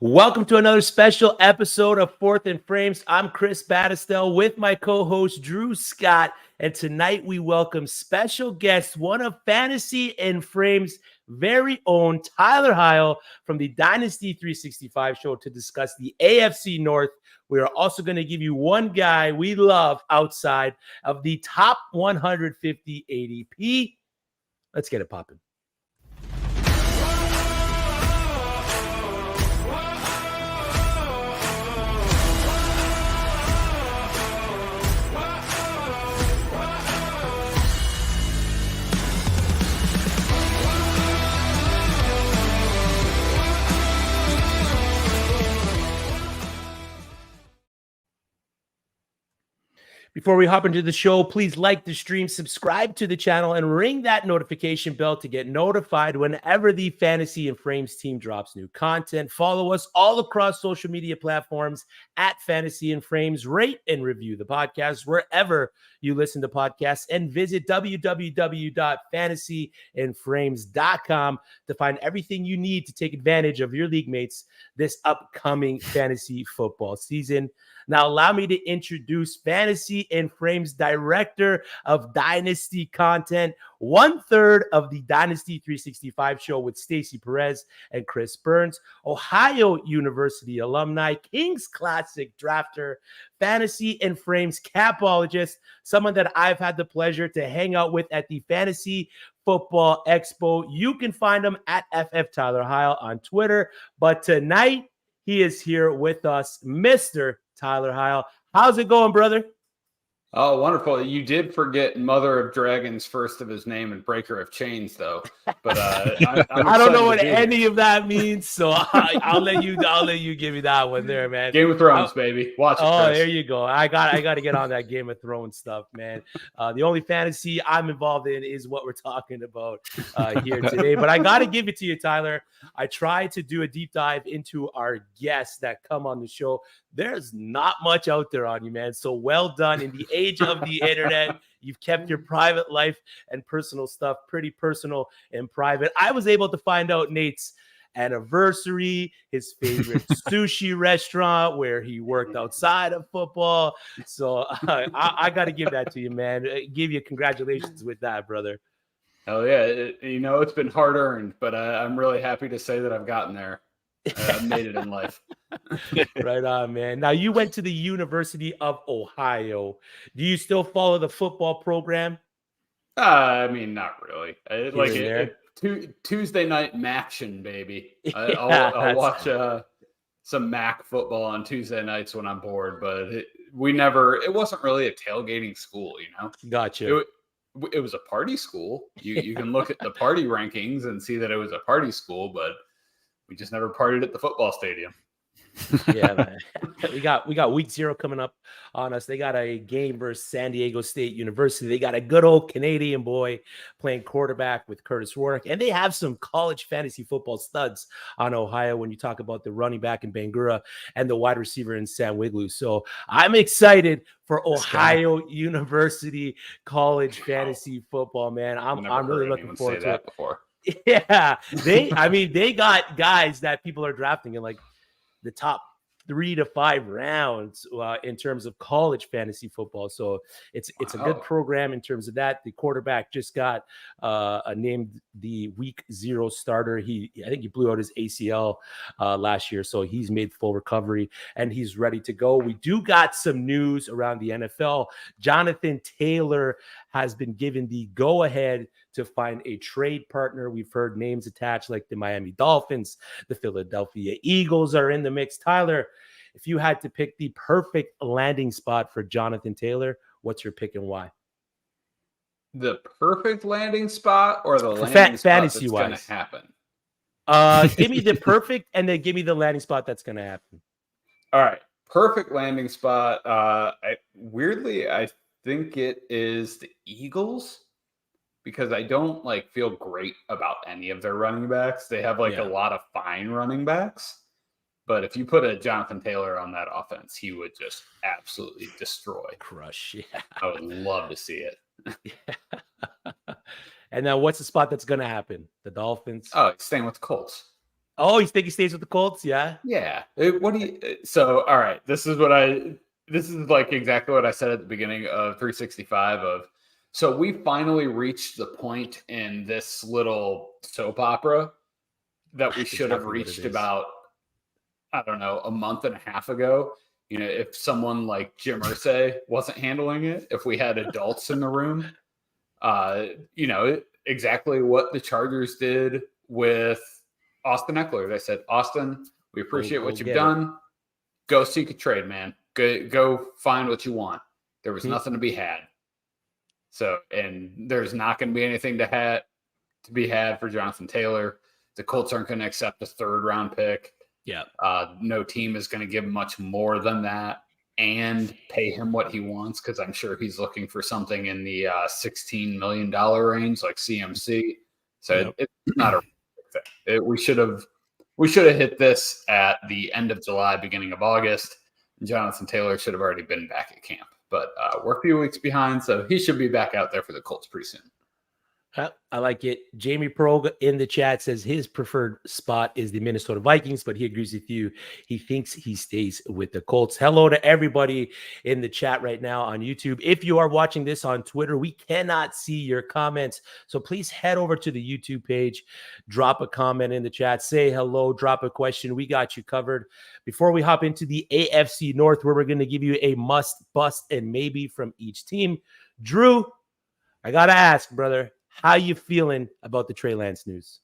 Welcome to another special episode of Fourth and Frames. I'm Chris Battistel with my co-host Drew Scott, and tonight we welcome special guest, one of Fantasy and Frames' very own Tyler Heil from the Dynasty 365 show to discuss the AFC North. We are also going to give you one guy we love outside of the top 150 ADP. Let's get it popping. Before we hop into the show, please like the stream, subscribe to the channel, and ring that notification bell to get notified whenever the Fantasy and Frames team drops new content. Follow us all across social media platforms at Fantasy and Frames. Rate and review the podcast wherever you listen to podcasts, and visit www.fantasyandframes.com to find everything you need to take advantage of your league mates this upcoming fantasy football season. Now, allow me to introduce Fantasy and Frames Director of Dynasty Content, 1/3 of the Dynasty 365 show with Stacey Perez and Chris Burns, Ohio University alumni, Kings Classic drafter, Fantasy and Frames capologist, someone that I've had the pleasure to hang out with at the Fantasy Football Expo. You can find him at FF Tyler Heil on Twitter, but tonight he is here with us, Mr. Tyler Heil. How's it going, brother? Oh, wonderful. You did forget Mother of Dragons, first of his name, and Breaker of Chains, though. But I don't know what any of that means, so I'll let you give me that one there, man. Game of Thrones, baby. Watch it, Oh, Chris. there you go. I got to get on that Game of Thrones stuff, man. The only fantasy I'm involved in is what we're talking about here today. But I got to give it to you, Tyler. I tried to do a deep dive into our guests that come on the show. There's not much out there on you, man. So well done. In the age of the internet, you've kept your private life and personal stuff pretty personal and private. I was able to find out Nate's anniversary, his favorite sushi restaurant, where he worked outside of football. So I got to give that to you, man. Give you congratulations with that, brother. Oh, yeah. It's been hard earned, but I'm really happy to say that I've gotten there. I've made it in life. Right on, man. Now, you went to the University of Ohio. Do you still follow the football program? Not really. Tuesday night MACtion, baby. I'll watch some MAC football on Tuesday nights when I'm bored, but it wasn't really a tailgating school, Gotcha. It was a party school. You can look at the party rankings and see that it was a party school, but we just never partied at the football stadium. Yeah, man. We got week 0 coming up on us. They got a game versus San Diego State University. They got a good old Canadian boy playing quarterback with Curtis Warwick, and they have some college fantasy football studs on Ohio when you talk about the running back in Bangura and the wide receiver in Sam Wiglu. So I'm excited for Ohio University college fantasy football, man. I'm really looking forward to it. Before. Yeah, they got guys that people are drafting in like the top 3 to 5 rounds in terms of college fantasy football. So it's a good program in terms of that. The quarterback just got named the week 0 starter. I think he blew out his ACL last year, so he's made full recovery and he's ready to go. We do got some news around the NFL. Jonathan Taylor has been given the go-ahead to find a trade partner. We've heard names attached like the Miami Dolphins, the Philadelphia Eagles are in the mix. Tyler, if you had to pick the perfect landing spot for Jonathan Taylor, what's your pick and why? The perfect landing spot or the landing spot that's going to happen? Give me the perfect and then give me the landing spot that's going to happen. All right. Perfect landing spot. I think it is the Eagles, because I don't feel great about any of their running backs. They have a lot of fine running backs, but if you put a Jonathan Taylor on that offense, he would just absolutely crush. Yeah, I would love to see it. Yeah. And now what's the spot that's going to happen? The Dolphins? Oh, staying with the Colts. Oh, you think he stays with the Colts? Yeah. Yeah. What do you? So, all right. This is like exactly what I said at the beginning of 365. So we finally reached the point in this little soap opera that we should have reached about, I don't know, a month and a half ago. If someone like Jim Irsay wasn't handling it, if we had adults in the room, exactly what the Chargers did with Austin Eckler. They said, Austin, we appreciate what you've done. Go seek a trade, man. Go find what you want. There was nothing to be had. So, and there's not going to be anything to be had for Jonathan Taylor. The Colts aren't going to accept a 3rd round pick. Yeah. No team is going to give much more than that and pay him what he wants, because I'm sure he's looking for something in the $16 million range, like CMC. So it's not a thing. We should have hit this at the end of July, beginning of August. Jonathan Taylor should have already been back at camp, but we're a few weeks behind, so he should be back out there for the Colts pretty soon. I like it. Jamie Prog in the chat says his preferred spot is the Minnesota Vikings, but he agrees with you. He thinks he stays with the Colts. Hello to everybody in the chat right now on YouTube. If you are watching this on Twitter, we cannot see your comments, so please head over to the YouTube page, drop a comment in the chat, say hello, drop a question. We got you covered. Before we hop into the AFC North, where we're going to give you a must, bust, and maybe from each team. Drew, I got to ask, brother, how you feeling about the Trey Lance news?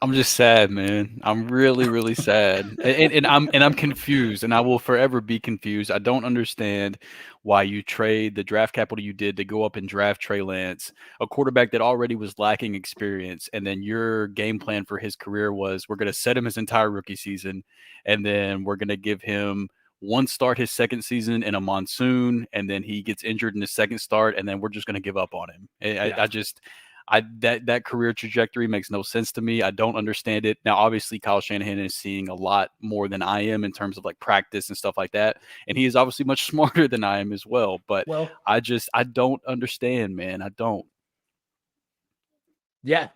I'm just sad, man. I'm really, really sad. and I'm confused, and I will forever be confused. I don't understand why you trade the draft capital you did to go up and draft Trey Lance, a quarterback that already was lacking experience. And then your game plan for his career was, we're going to set him his entire rookie season, and then we're going to give him one start his second season in a monsoon, and then he gets injured in the second start, and then we're just going to give up on him. That career trajectory makes no sense to me. I don't understand it. Now, obviously, Kyle Shanahan is seeing a lot more than I am in terms of like practice and stuff like that, and he is obviously much smarter than I am as well. But I don't understand, man. I don't. Yeah,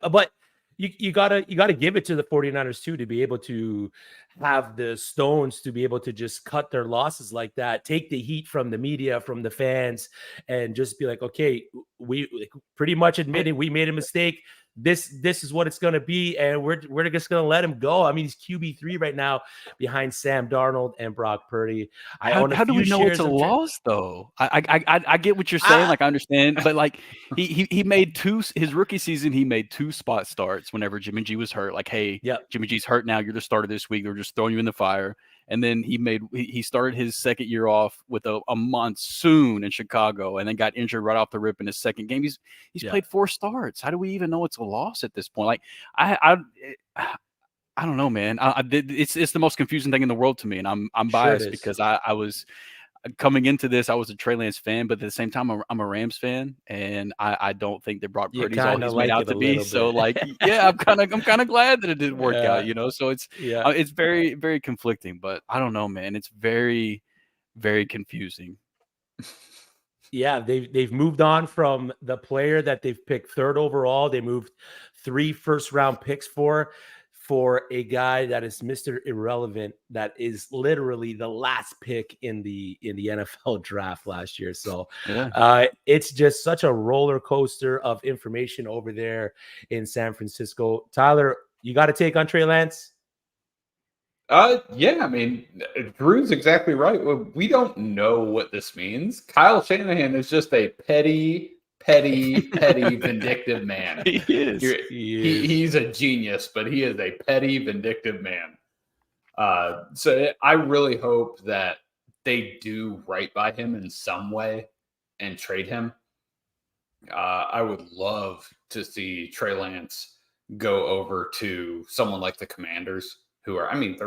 but you gotta give it to the 49ers too, to be able to have the stones to be able to just cut their losses like that, take the heat from the media, from the fans, and just be like, okay, we pretty much admitted we made a mistake. This is what it's going to be, and we're just going to let him go. I mean, he's QB3 right now behind Sam Darnold and Brock Purdy. How do we know it's a loss, though? I get what you're saying. Like, I understand, but like he made his rookie season. He made 2 spot starts whenever Jimmy G was hurt. Like, hey, Jimmy G's hurt now. You're the starter this week. We're just throwing you in the fire. And then he started his second year off with a monsoon in Chicago, and then got injured right off the rip in his second game. He's played 4 starts. How do we even know it's a loss at this point? Like, I don't know, man. It's the most confusing thing in the world to me, and I'm biased because I was coming into this. I was a Trey Lance fan, but at the same time, I'm a Rams fan, and I don't think that Brock Purdy's all he's made out to be. So, like, yeah, I'm kind of glad that it didn't work out. So it's very, very conflicting. But I don't know, man. It's very, very confusing. Yeah, they've moved on from the player that they've picked 3rd overall. They moved 3 first-round picks for a guy that is Mr. Irrelevant, that is literally the last pick in the NFL draft last year. So it's just such a roller coaster of information over there in San Francisco. Tyler, you got to take on Trey Lance? Yeah, I mean, Drew's exactly right. We don't know what this means. Kyle Shanahan is just a petty, vindictive man. He is. He's a genius, but he is a petty, vindictive man. So I really hope that they do right by him in some way and trade him. I would love to see Trey Lance go over to someone like the Commanders, who are, I mean,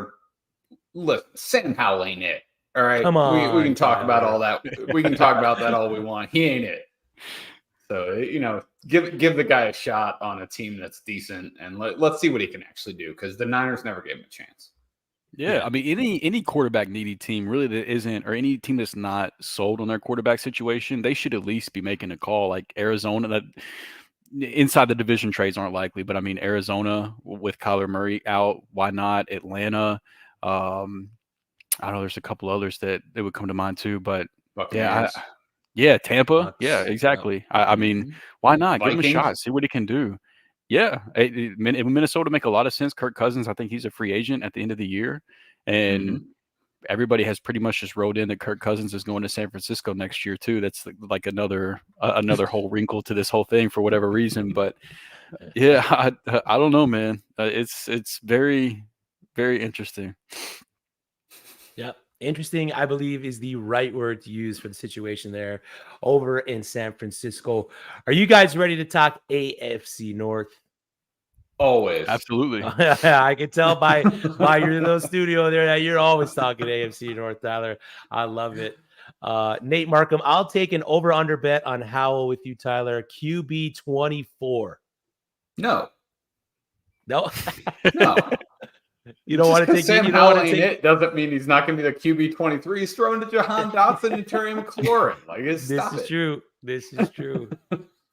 Sam Howell ain't it. All right. Come on. We can talk about all that. We can talk about that all we want. He ain't it. So, give the guy a shot on a team that's decent, and let's see what he can actually do, because the Niners never gave him a chance. Yeah, I mean, any quarterback needy team really that isn't, or any team that's not sold on their quarterback situation, they should at least be making a call. Like Arizona, inside the division trades aren't likely, but I mean, Arizona with Kyler Murray out, why not? Atlanta. I don't know. There's a couple others that would come to mind too, but Buccaneers. Tampa. Bucks. Yeah, exactly. I mean, why not? Vikings. Give him a shot. See what he can do. Yeah, Minnesota make a lot of sense. Kirk Cousins, I think he's a free agent at the end of the year, and everybody has pretty much just wrote in that Kirk Cousins is going to San Francisco next year too. That's like another whole wrinkle to this whole thing for whatever reason. But yeah, I don't know, man. It's very, very interesting. Yeah. Interesting, I believe, is the right word to use for the situation there over in San Francisco. Are you guys ready to talk AFC North? Always. Absolutely. I can tell by your little studio there that you're always talking AFC North, Tyler. I love it. Nate Markham, I'll take an over-under bet on Howell with you, Tyler. QB 24. No. No. You don't want to take Sam Howell ain't it doesn't mean he's not going to be the QB 23. He's throwing to Jahan Dotson and Terry McLaurin. Like, this is true. This is true.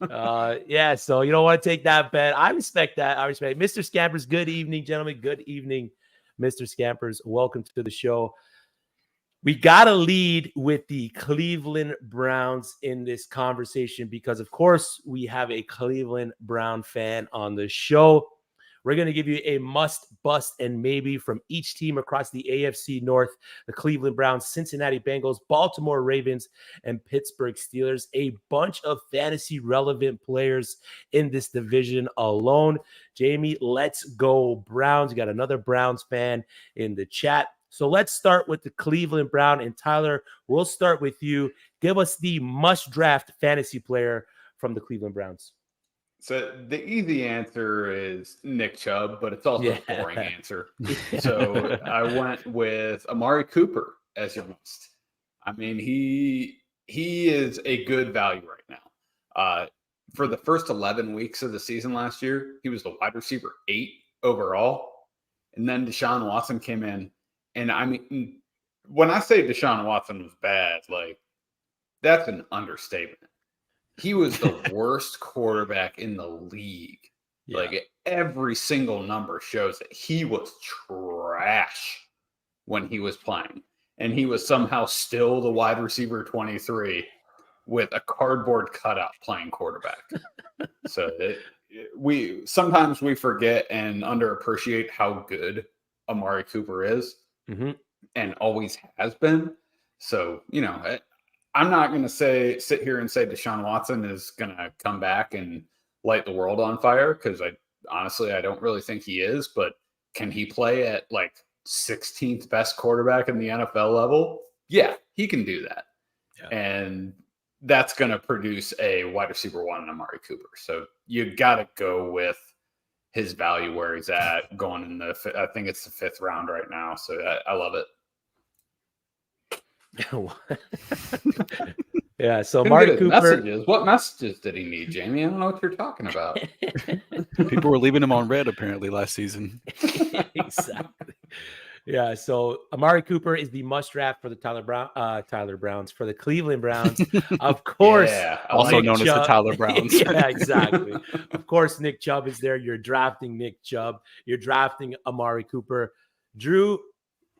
Yeah, so you don't want to take that bet. I respect that. I respect it. Mr. Scampers, good evening, gentlemen. Good evening, Mr. Scampers. Welcome to the show. We got to lead with the Cleveland Browns in this conversation because, of course, we have a Cleveland Brown fan on the show. We're going to give you a must, bust, and maybe from each team across the AFC North, the Cleveland Browns, Cincinnati Bengals, Baltimore Ravens, and Pittsburgh Steelers. A bunch of fantasy relevant players in this division alone. Jamie, let's go Browns. You got another Browns fan in the chat. So let's start with the Cleveland Brown. And Tyler, we'll start with you. Give us the must draft fantasy player from the Cleveland Browns. So the easy answer is Nick Chubb, but it's also a boring answer. So I went with Amari Cooper as your must. I mean, he is a good value right now. For the first 11 weeks of the season last year, he was the wide receiver 8 overall. And then Deshaun Watson came in. And I mean, when I say Deshaun Watson was bad, like, that's an understatement. He was the worst quarterback in the league. Yeah. Like, every single number shows that he was trash when he was playing. And he was somehow still the wide receiver 23 with a cardboard cutout playing quarterback. So sometimes we forget and underappreciate how good Amari Cooper is and always has been. So, you know, I'm not going to sit here and say Deshaun Watson is going to come back and light the world on fire because I don't really think he is. But can he play at like 16th best quarterback in the NFL level? Yeah, he can do that. Yeah. And that's going to produce a wide receiver 1 in Amari Cooper. So you got to go with his value where he's at going in I think it's the 5th round right now. So I love it. Yeah, so Amari Cooper. What messages did he need, Jamie? I don't know what you're talking about. People were leaving him on red apparently last season. Exactly. Yeah, so Amari Cooper is the must draft for the Tyler Browns for the Cleveland Browns. Of course, also known as the Tyler Browns. Yeah, exactly. Of course, Nick Chubb is there. You're drafting Nick Chubb. You're drafting Amari Cooper. Drew,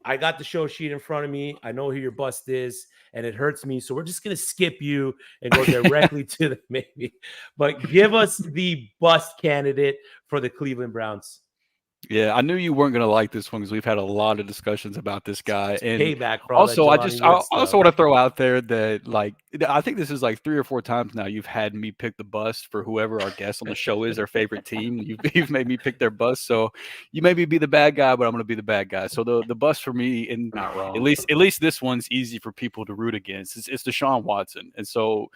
I got the show sheet in front of me. I know who your bust is, and it hurts me. So we're just going to skip you and go directly to the maybe. But give us the bust candidate for the Cleveland Browns. Yeah, I knew you weren't going to like this one because we've had a lot of discussions about this guy. And payback for all also, I also want to throw out there that, like, I think this is like 3 or 4 times now you've had me pick the bust for whoever our guest on the show is, their favorite team. You've made me pick their bust. So you maybe be the bad guy, but I'm going to be the bad guy. So the bust for me, and not wrong. At least this one's easy for people to root against. It's Deshaun Watson. And so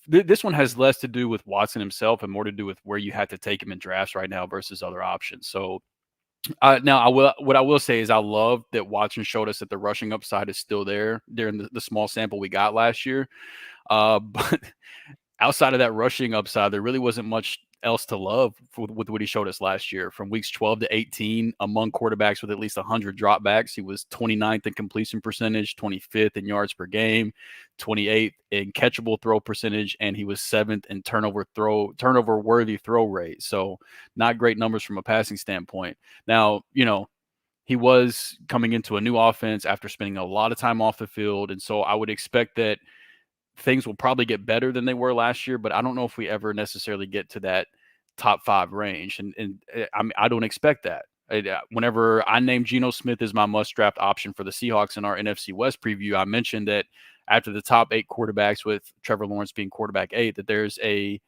this one has less to do with Watson himself and more to do with where you have to take him in drafts right now versus other options. So now what I will say is I love that Watson showed us that the rushing upside is still there during the small sample we got last year. But outside of that rushing upside, there really wasn't much else to love with what he showed us last year. From weeks 12 to 18, among quarterbacks with at least 100 dropbacks, he was 29th in completion percentage, 25th in yards per game, 28th in catchable throw percentage, and he was 7th in turnover worthy throw rate. So not great numbers from a passing standpoint. Now, he was coming into a new offense after spending a lot of time off the field, and so I would expect that things will probably get better than they were last year, but I don't know if we ever necessarily get to that top 5 range. And I don't expect that. Whenever I named Geno Smith as my must draft option for the Seahawks in our NFC West preview, I mentioned that after the top 8 quarterbacks, with Trevor Lawrence being quarterback 8, that there's a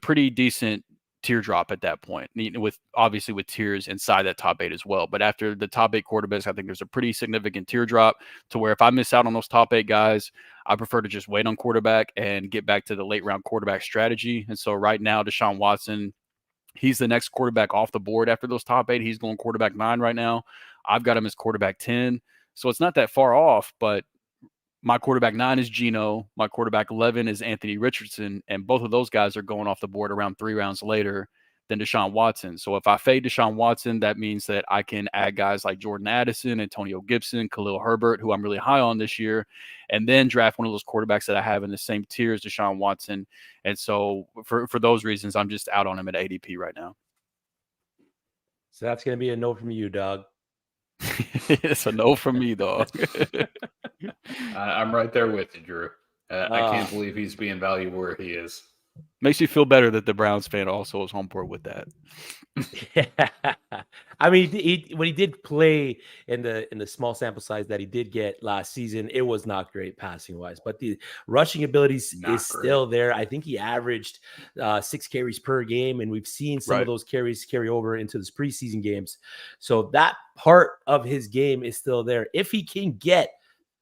pretty decent teardrop at that point, with tiers inside that top 8 as well. But after the top 8 quarterbacks, I think there's a pretty significant teardrop to where if I miss out on those top 8 guys, I prefer to just wait on quarterback and get back to the late round quarterback strategy. And so right now, Deshaun Watson, he's the next quarterback off the board after those top 8. He's going quarterback 9 right now. I've got him as quarterback 10. So it's not that far off, but my quarterback 9 is Geno. My quarterback 11 is Anthony Richardson. And both of those guys are going off the board around 3 rounds later than Deshaun Watson. So if I fade Deshaun Watson, that means that I can add guys like Jordan Addison, Antonio Gibson, Khalil Herbert, who I'm really high on this year, and then draft one of those quarterbacks that I have in the same tier as Deshaun Watson. And so for those reasons, I'm just out on him at ADP right now. So that's going to be a no from you, dog. It's a no from me, dog. I'm right there with you, Drew. I can't believe he's being valued where he is. Makes you feel better that the Browns fan also was on board with that. Yeah. I mean, when he did play in the small sample size that he did get last season, it was not great passing wise, but the rushing abilities is still there. I think he averaged 6 carries per game, and we've seen some of those carries carry over into this preseason games. So that part of his game is still there. If he can get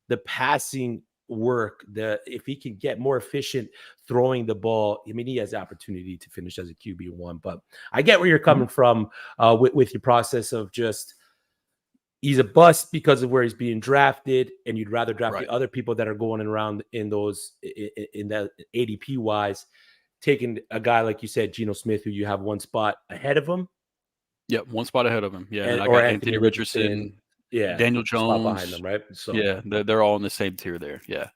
the passing work, if he can get more efficient throwing the ball, I mean, he has the opportunity to finish as a QB1. But I get where you're coming from with your process of just he's a bust because of where he's being drafted, and you'd rather draft the other people that are going around in that ADP wise, taking a guy like you said, Geno Smith, who you have one spot ahead of him. Yep, one spot ahead of him. Yeah, and I got Anthony Richardson. Yeah, Daniel Jones behind them, right? So yeah, they're all in the same tier there. Yeah.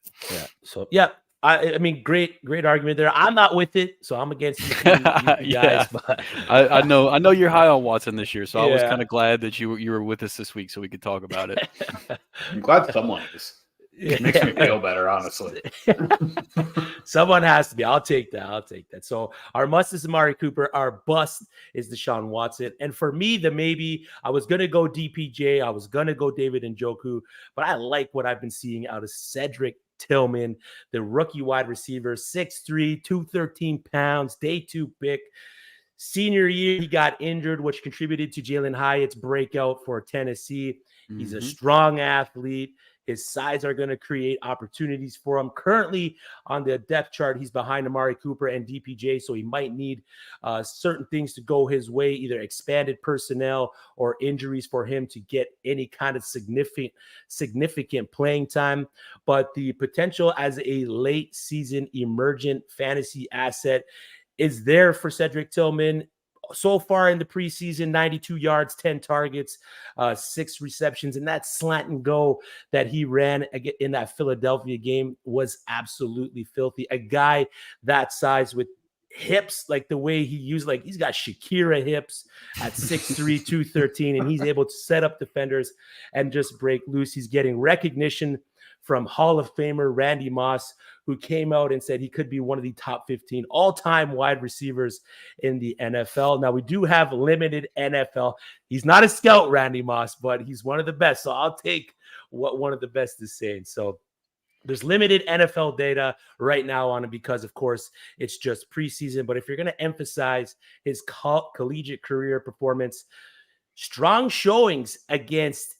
So yeah, I mean, great argument there. I'm not with it, so I'm against you guys. But I know you're high on Watson this year, so I was kind of glad that you were with us this week so we could talk about it. I'm glad someone is. It makes me feel better, honestly. Someone has to be. I'll take that. So our must is Amari Cooper. Our bust is Deshaun Watson. And for me, the maybe, I was going to go DPJ. I was going to go David Njoku. But I like what I've been seeing out of Cedric Tillman, the rookie wide receiver, 6'3", 213 pounds, day 2 pick. Senior year, he got injured, which contributed to Jalen Hyatt's breakout for Tennessee. He's a strong athlete. His size are going to create opportunities for him. Currently on the depth chart, he's behind Amari Cooper and DPJ, so he might need certain things to go his way, either expanded personnel or injuries for him to get any kind of significant playing time. But the potential as a late season emergent fantasy asset is there for Cedric Tillman. So far in the preseason, 92 yards, 10 targets, 6 receptions, and that slant and go that he ran in that Philadelphia game was absolutely filthy. A guy that size with hips, like the way he used, like he's got Shakira hips at 6'3", 213, and he's able to set up defenders and just break loose. He's getting recognition from Hall of Famer Randy Moss, who came out and said he could be one of the top 15 all-time wide receivers in the NFL. Now, we do have limited NFL. He's not a scout, Randy Moss, but he's one of the best. So I'll take what one of the best is saying. So there's limited NFL data right now on him because, of course, it's just preseason. But if you're going to emphasize his collegiate career performance, strong showings against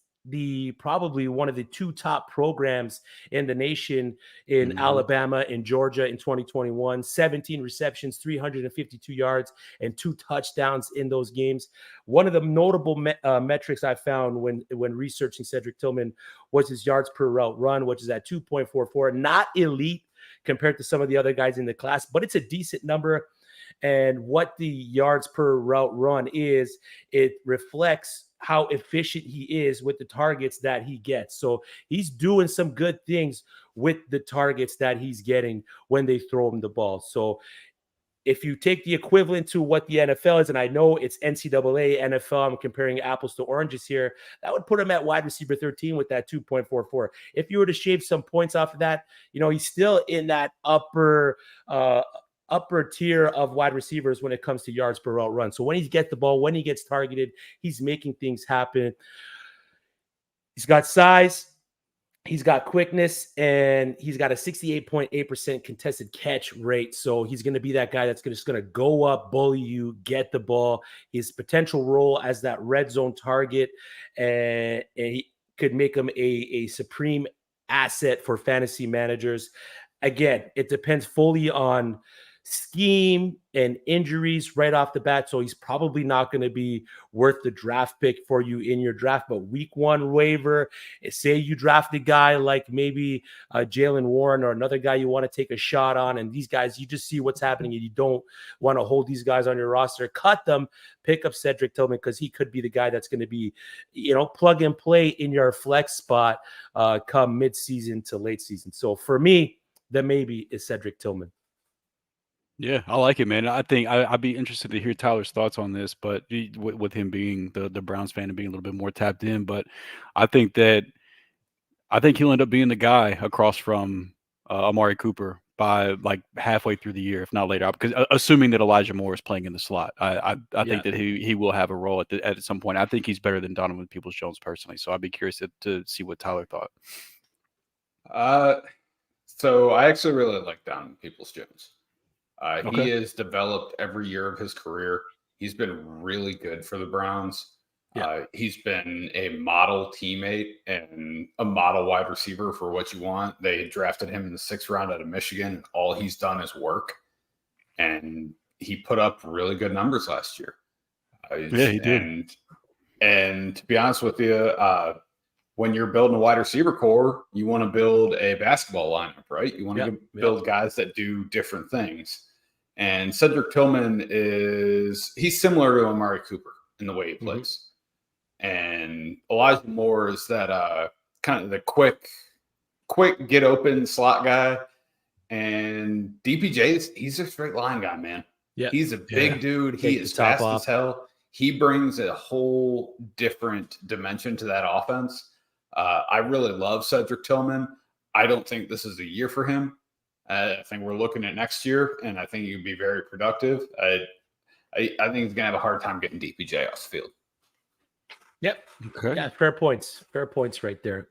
probably one of the 2 top programs in the nation in Alabama and Georgia in 2021, 17 receptions, 352 yards, and 2 touchdowns in those games. One of the notable metrics I found when researching Cedric Tillman was his yards per route run, which is at 2.44, not elite compared to some of the other guys in the class, but it's a decent number. And what the yards per route run is, it reflects how efficient he is with the targets that he gets. So he's doing some good things with the targets that he's getting when they throw him the ball. So if you take the equivalent to what the NFL is, and I know it's NCAA, NFL, I'm comparing apples to oranges here, that would put him at wide receiver 13 with that 2.44. If you were to shave some points off of that, he's still in that upper tier of wide receivers when it comes to yards per route run. So when he gets the ball, when he gets targeted, he's making things happen. He's got size. He's got quickness, and he's got a 68.8% contested catch rate. So he's going to be that guy that's just going to go up, bully you, get the ball. His potential role as that red zone target, and he could make him a supreme asset for fantasy managers. Again, it depends fully on scheme and injuries right off the bat. So he's probably not going to be worth the draft pick for you in your draft. But week 1 waiver, say you draft a guy like maybe Jalen Warren or another guy you want to take a shot on, and these guys, you just see what's happening and you don't want to hold these guys on your roster, cut them, pick up Cedric Tillman, because he could be the guy that's going to be, plug and play in your flex spot come mid-season to late season. So for me, the maybe is Cedric Tillman. Yeah, I like it, man. I think I'd be interested to hear Tyler's thoughts on this, but with him being the Browns fan and being a little bit more tapped in, but I think he'll end up being the guy across from Amari Cooper by like halfway through the year, if not later. Because assuming that Elijah Moore is playing in the slot, I think that he will have a role at some point. I think he's better than Donovan Peoples-Jones personally, so I'd be curious to see what Tyler thought. So I actually really like Donovan Peoples-Jones. Okay. He has developed every year of his career. He's been really good for the Browns. Yeah. He's been a model teammate and a model wide receiver for what you want. They drafted him in the 6th round out of Michigan. All he's done is work. And he put up really good numbers last year. Yeah, he did. And to be honest with you, when you're building a wide receiver core, you want to build a basketball lineup, right? You want to build guys that do different things. And Cedric Tillman he's similar to Amari Cooper in the way he plays. And Elijah Moore is that kind of the quick get open slot guy. And DPJ, he's a straight line guy, man. Yeah, he's a big dude. He is fast as hell. He brings a whole different dimension to that offense. I really love Cedric Tillman. I don't think this is a year for him. I think we're looking at next year, and I think he could be very productive. I think he's going to have a hard time getting DPJ off the field. Yep. Okay. Yeah, fair points. Fair points right there.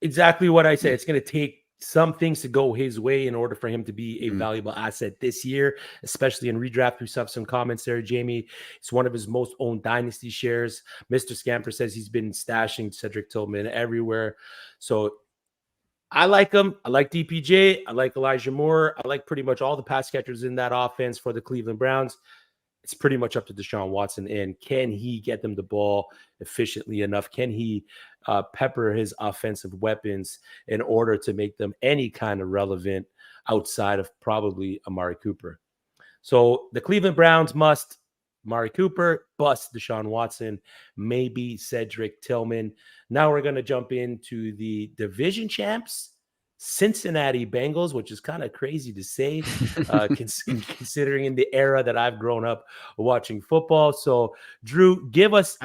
Exactly what I said. It's going to take some things to go his way in order for him to be a valuable asset this year, especially in redraft. We have some comments there, Jamie. It's one of his most owned dynasty shares. Mr. Scamper says he's been stashing Cedric Tillman everywhere. So I like him. I like DPJ. I like Elijah Moore. I like pretty much all the pass catchers in that offense for the Cleveland Browns. It's pretty much up to Deshaun Watson. And can he get them the ball efficiently enough? Can he pepper his offensive weapons in order to make them any kind of relevant outside of probably Amari Cooper? So the Cleveland Browns must Amari Cooper, bust Deshaun Watson, maybe Cedric Tillman. Now we're going to jump into the division champs, Cincinnati Bengals, which is kind of crazy to say, considering in the era that I've grown up watching football. So, Drew, give us,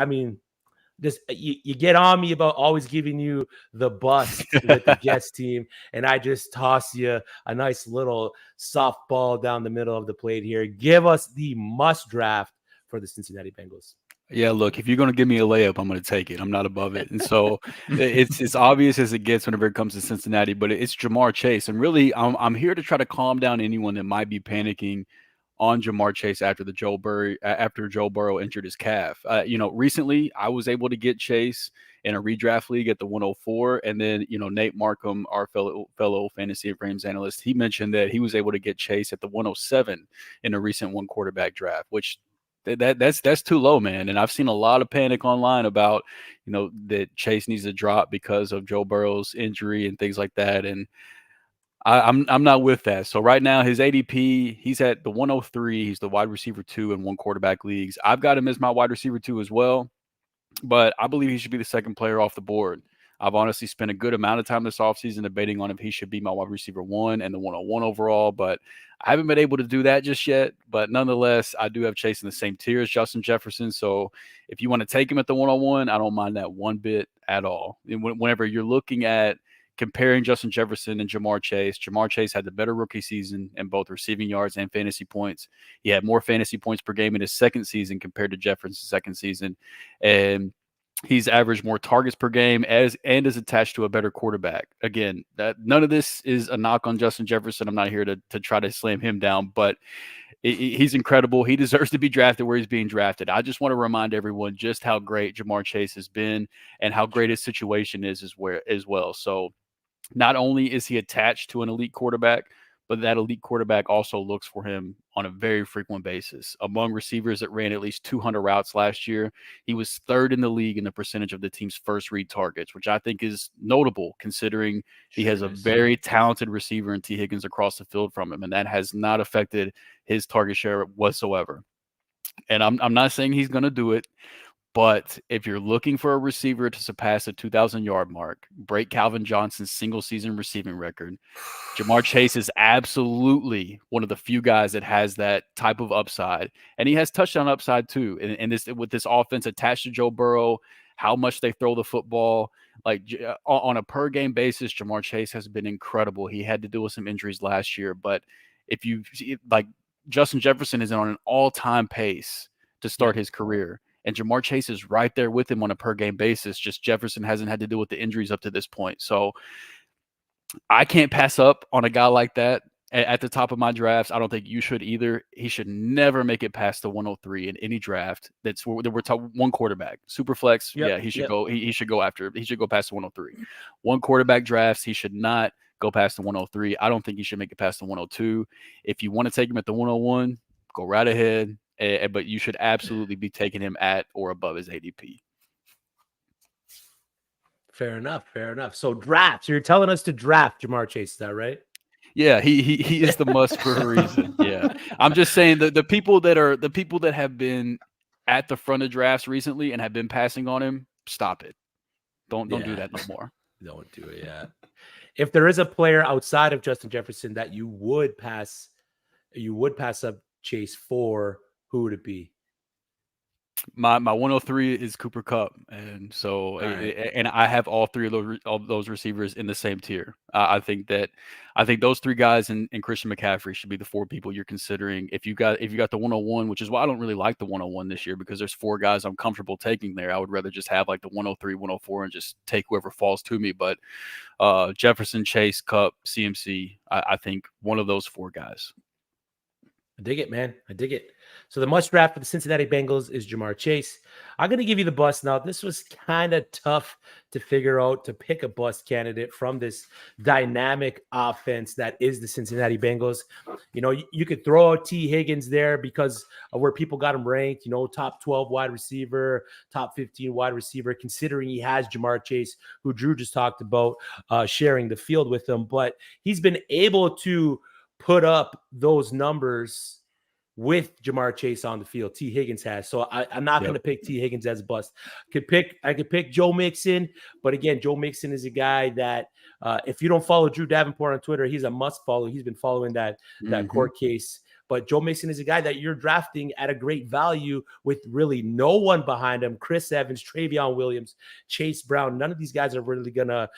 you get on me about always giving you the bust with the Jets team, and I just toss you a nice little softball down the middle of the plate here. Give us the must draft for the Cincinnati Bengals. Yeah, look, if you're going to give me a layup, I'm going to take it. I'm not above it. And so it's obvious as it gets whenever it comes to Cincinnati, but it's Jamar Chase. And really, I'm here to try to calm down anyone that might be panicking on Jamar Chase after Joe Burrow injured his calf. Recently I was able to get Chase in a redraft league at the 104. And then, Nate Markham, our fellow fantasy and frames analyst, he mentioned that he was able to get Chase at the 107 in a recent one quarterback draft, which that's too low, man. And I've seen a lot of panic online about, that Chase needs to drop because of Joe Burrow's injury and things like that. And I'm not with that. So right now his ADP, he's at the 103. He's the wide receiver 2 in one quarterback leagues. I've got him as my wide receiver 2 as well, but I believe he should be the second player off the board. I've honestly spent a good amount of time this offseason debating on if he should be my wide receiver 1 and the 101 overall, but I haven't been able to do that just yet. But nonetheless, I do have Chase in the same tier as Justin Jefferson. So if you want to take him at the 101, I don't mind that one bit at all. And whenever you're looking at comparing Justin Jefferson and Jamar Chase had the better rookie season in both receiving yards and fantasy points. He had more fantasy points per game in his second season compared to Jefferson's second season. And he's averaged more targets per game and is attached to a better quarterback. Again, none of this is a knock on Justin Jefferson. I'm not here to try to slam him down, but he's incredible. He deserves to be drafted where he's being drafted. I just want to remind everyone just how great Jamar Chase has been and how great his situation is as well. So not only is he attached to an elite quarterback, but that elite quarterback also looks for him on a very frequent basis. Among receivers that ran at least 200 routes last year, he was third in the league in the percentage of the team's first read targets, which I think is notable considering he has a very talented receiver in T. Higgins across the field from him, and that has not affected his target share whatsoever. And I'm not saying he's going to do it, but if you're looking for a receiver to surpass the 2,000-yard mark, break Calvin Johnson's single-season receiving record, Jamar Chase is absolutely one of the few guys that has that type of upside. And he has touchdown upside too. And with this offense attached to Joe Burrow, how much they throw the football, like on a per-game basis, Jamar Chase has been incredible. He had to deal with some injuries last year. But if you like, Justin Jefferson is on an all-time pace to start his career. And Jamar Chase is right there with him on a per-game basis. Just Jefferson hasn't had to deal with the injuries up to this point. So I can't pass up on a guy like that at the top of my drafts. I don't think you should either. He should never make it past the 103 in any draft. We're talking one quarterback. Superflex, he should go. He should go after. He should go past the 103. One quarterback drafts, he should not go past the 103. I don't think he should make it past the 102. If you want to take him at the 101, go right ahead. But you should absolutely be taking him at or above his ADP. Fair enough. So drafts. You're telling us to draft Jamar Chase, is that right? Yeah, he is the must for a reason. Yeah, I'm just saying that the people that have been at the front of drafts recently and have been passing on him, stop it. Don't do that no more. Don't do it. Yeah. If there is a player outside of Justin Jefferson that you would pass up Chase for, who would it be? My 103 is Cooper Kupp, and so and I have all three of those receivers in the same tier. I think those three guys and Christian McCaffrey should be the four people you're considering. If you got the 101, which is why I don't really like the 101 this year, because there's four guys I'm comfortable taking there. I would rather just have like the 103, 104 and just take whoever falls to me. But Jefferson, Chase, Kupp, CMC, I think one of those four guys. I dig it, man. I dig it. So the must draft for the Cincinnati Bengals is Jamar Chase. I'm going to give you the bust now. This was kind of tough to figure out, to pick a bust candidate from this dynamic offense that is the Cincinnati Bengals. You know, you could throw out T. Higgins there because of where people got him ranked, you know, top 12 wide receiver, top 15 wide receiver, considering he has Jamar Chase, who Drew just talked about, sharing the field with him. But he's been able to put up those numbers with Jamar Chase on the field. T. Higgins has. So I'm not going to pick T. Higgins as a bust. I could pick Joe Mixon, but again, Joe Mixon is a guy that if you don't follow Drew Davenport on Twitter, he's a must follow. He's been following that court case. But Joe Mixon is a guy that you're drafting at a great value with really no one behind him. Chris Evans, Travion Williams, Chase Brown. None of these guys are really going to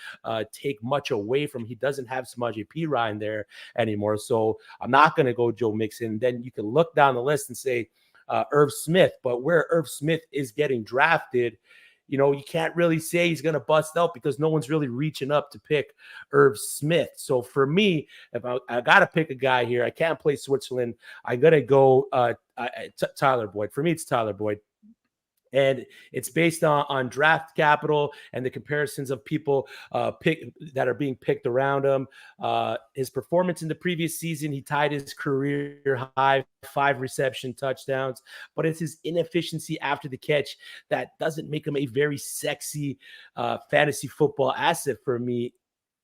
take much away from him. He doesn't have Samaje Perine there anymore. So I'm not going to go Joe Mixon. Then you can look down the list and say Irv Smith. But where Irv Smith is getting drafted, you know, you can't really say he's going to bust out because no one's really reaching up to pick Irv Smith. So for me, if I got to pick a guy here, I can't play Switzerland. I got to go Tyler Boyd. For me, it's Tyler Boyd. And it's based on draft capital and the comparisons of people that are being picked around him. His performance in the previous season, he tied his career high, 5 reception touchdowns. But it's his inefficiency after the catch that doesn't make him a very sexy fantasy football asset for me.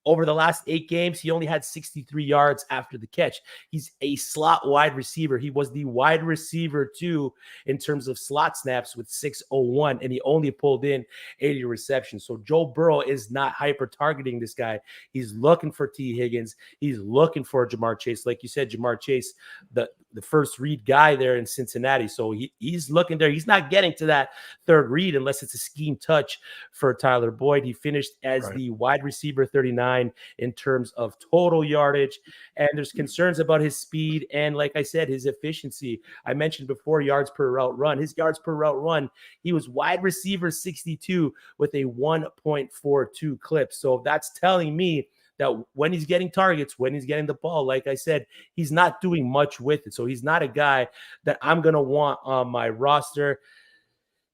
over the last 8 games, he only had 63 yards after the catch. He's a slot wide receiver. He was the wide receiver 2 in terms of slot snaps with 601, and he only pulled in 80 receptions. So Joe Burrow is not hyper targeting this guy. He's looking for T. Higgins. He's looking for Jamar Chase. Like you said, Jamar Chase, the first read guy there in Cincinnati. So he's looking there. He's not getting to that third read unless it's a scheme touch for Tyler Boyd. He finished as the wide receiver 39 in terms of total yardage. And there's concerns about his speed and, like I said, his efficiency. I mentioned before yards per route run. His yards per route run, he was wide receiver 62 with a 1.42 clip. So that's telling me that when he's getting targets, when he's getting the ball, like I said, he's not doing much with it. So he's not a guy that I'm going to want on my roster.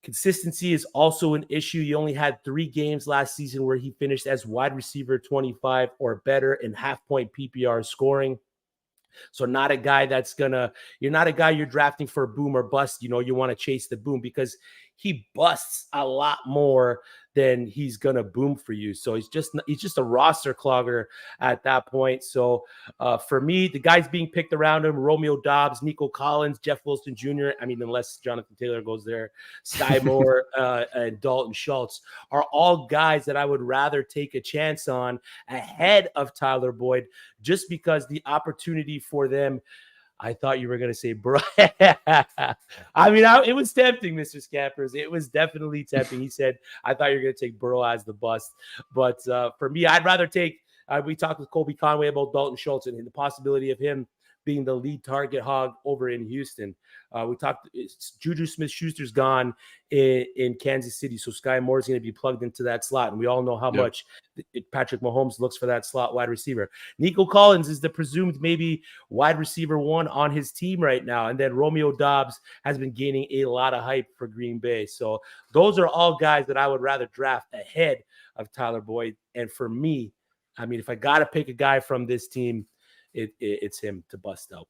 Consistency is also an issue. He only had 3 games last season where he finished as wide receiver 25 or better in half-point PPR scoring. So not a guy you're not a guy you're drafting for boom or bust. You want to chase the boom because he busts a lot more than he's going to boom for you. So he's just a roster clogger at that point. So for me, the guys being picked around him, Romeo Doubs, Nico Collins, Jeff Wilson Jr., I mean, unless Jonathan Taylor goes there, Sky Moore, and Dalton Schultz are all guys that I would rather take a chance on ahead of Tyler Boyd, just because the opportunity for them. I thought you were going to say Burrow. I mean, it was tempting, Mr. Scampers. It was definitely tempting. He said, I thought you were going to take Burrow as the bust. But for me, I'd rather take we talked with Colby Conway about Dalton Schultz and the possibility of him being the lead target hog over in Houston. We talked, Juju Smith-Schuster's gone in Kansas City, so Sky Moore is going to be plugged into that slot, and we all know how much Patrick Mahomes looks for that slot wide receiver. Nico Collins is the presumed maybe wide receiver 1 on his team right now, and then Romeo Doubs has been gaining a lot of hype for Green Bay. So those are all guys that I would rather draft ahead of Tyler Boyd. And for me, I mean, if I got to pick a guy from this team, it's him to bust out.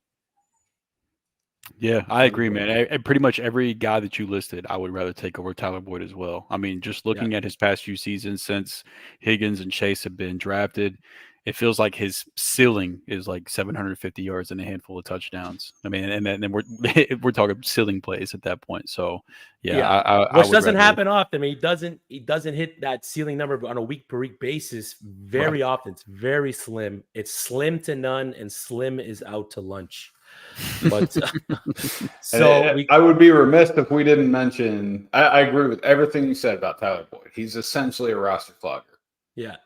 Yeah, I agree, man. Pretty much every guy that you listed, I would rather take over Tyler Boyd as well. I mean, just looking at his past few seasons since Higgins and Chase have been drafted, it feels like his ceiling is like 750 yards and a handful of touchdowns. I mean, and then we're talking ceiling plays at that point. So which doesn't happen often. I mean, he doesn't hit that ceiling number on a week per week basis very often. It's very slim. It's slim to none, and slim is out to lunch. But I would be remiss if we didn't mention. I agree with everything you said about Tyler Boyd. He's essentially a roster clogger. Yeah.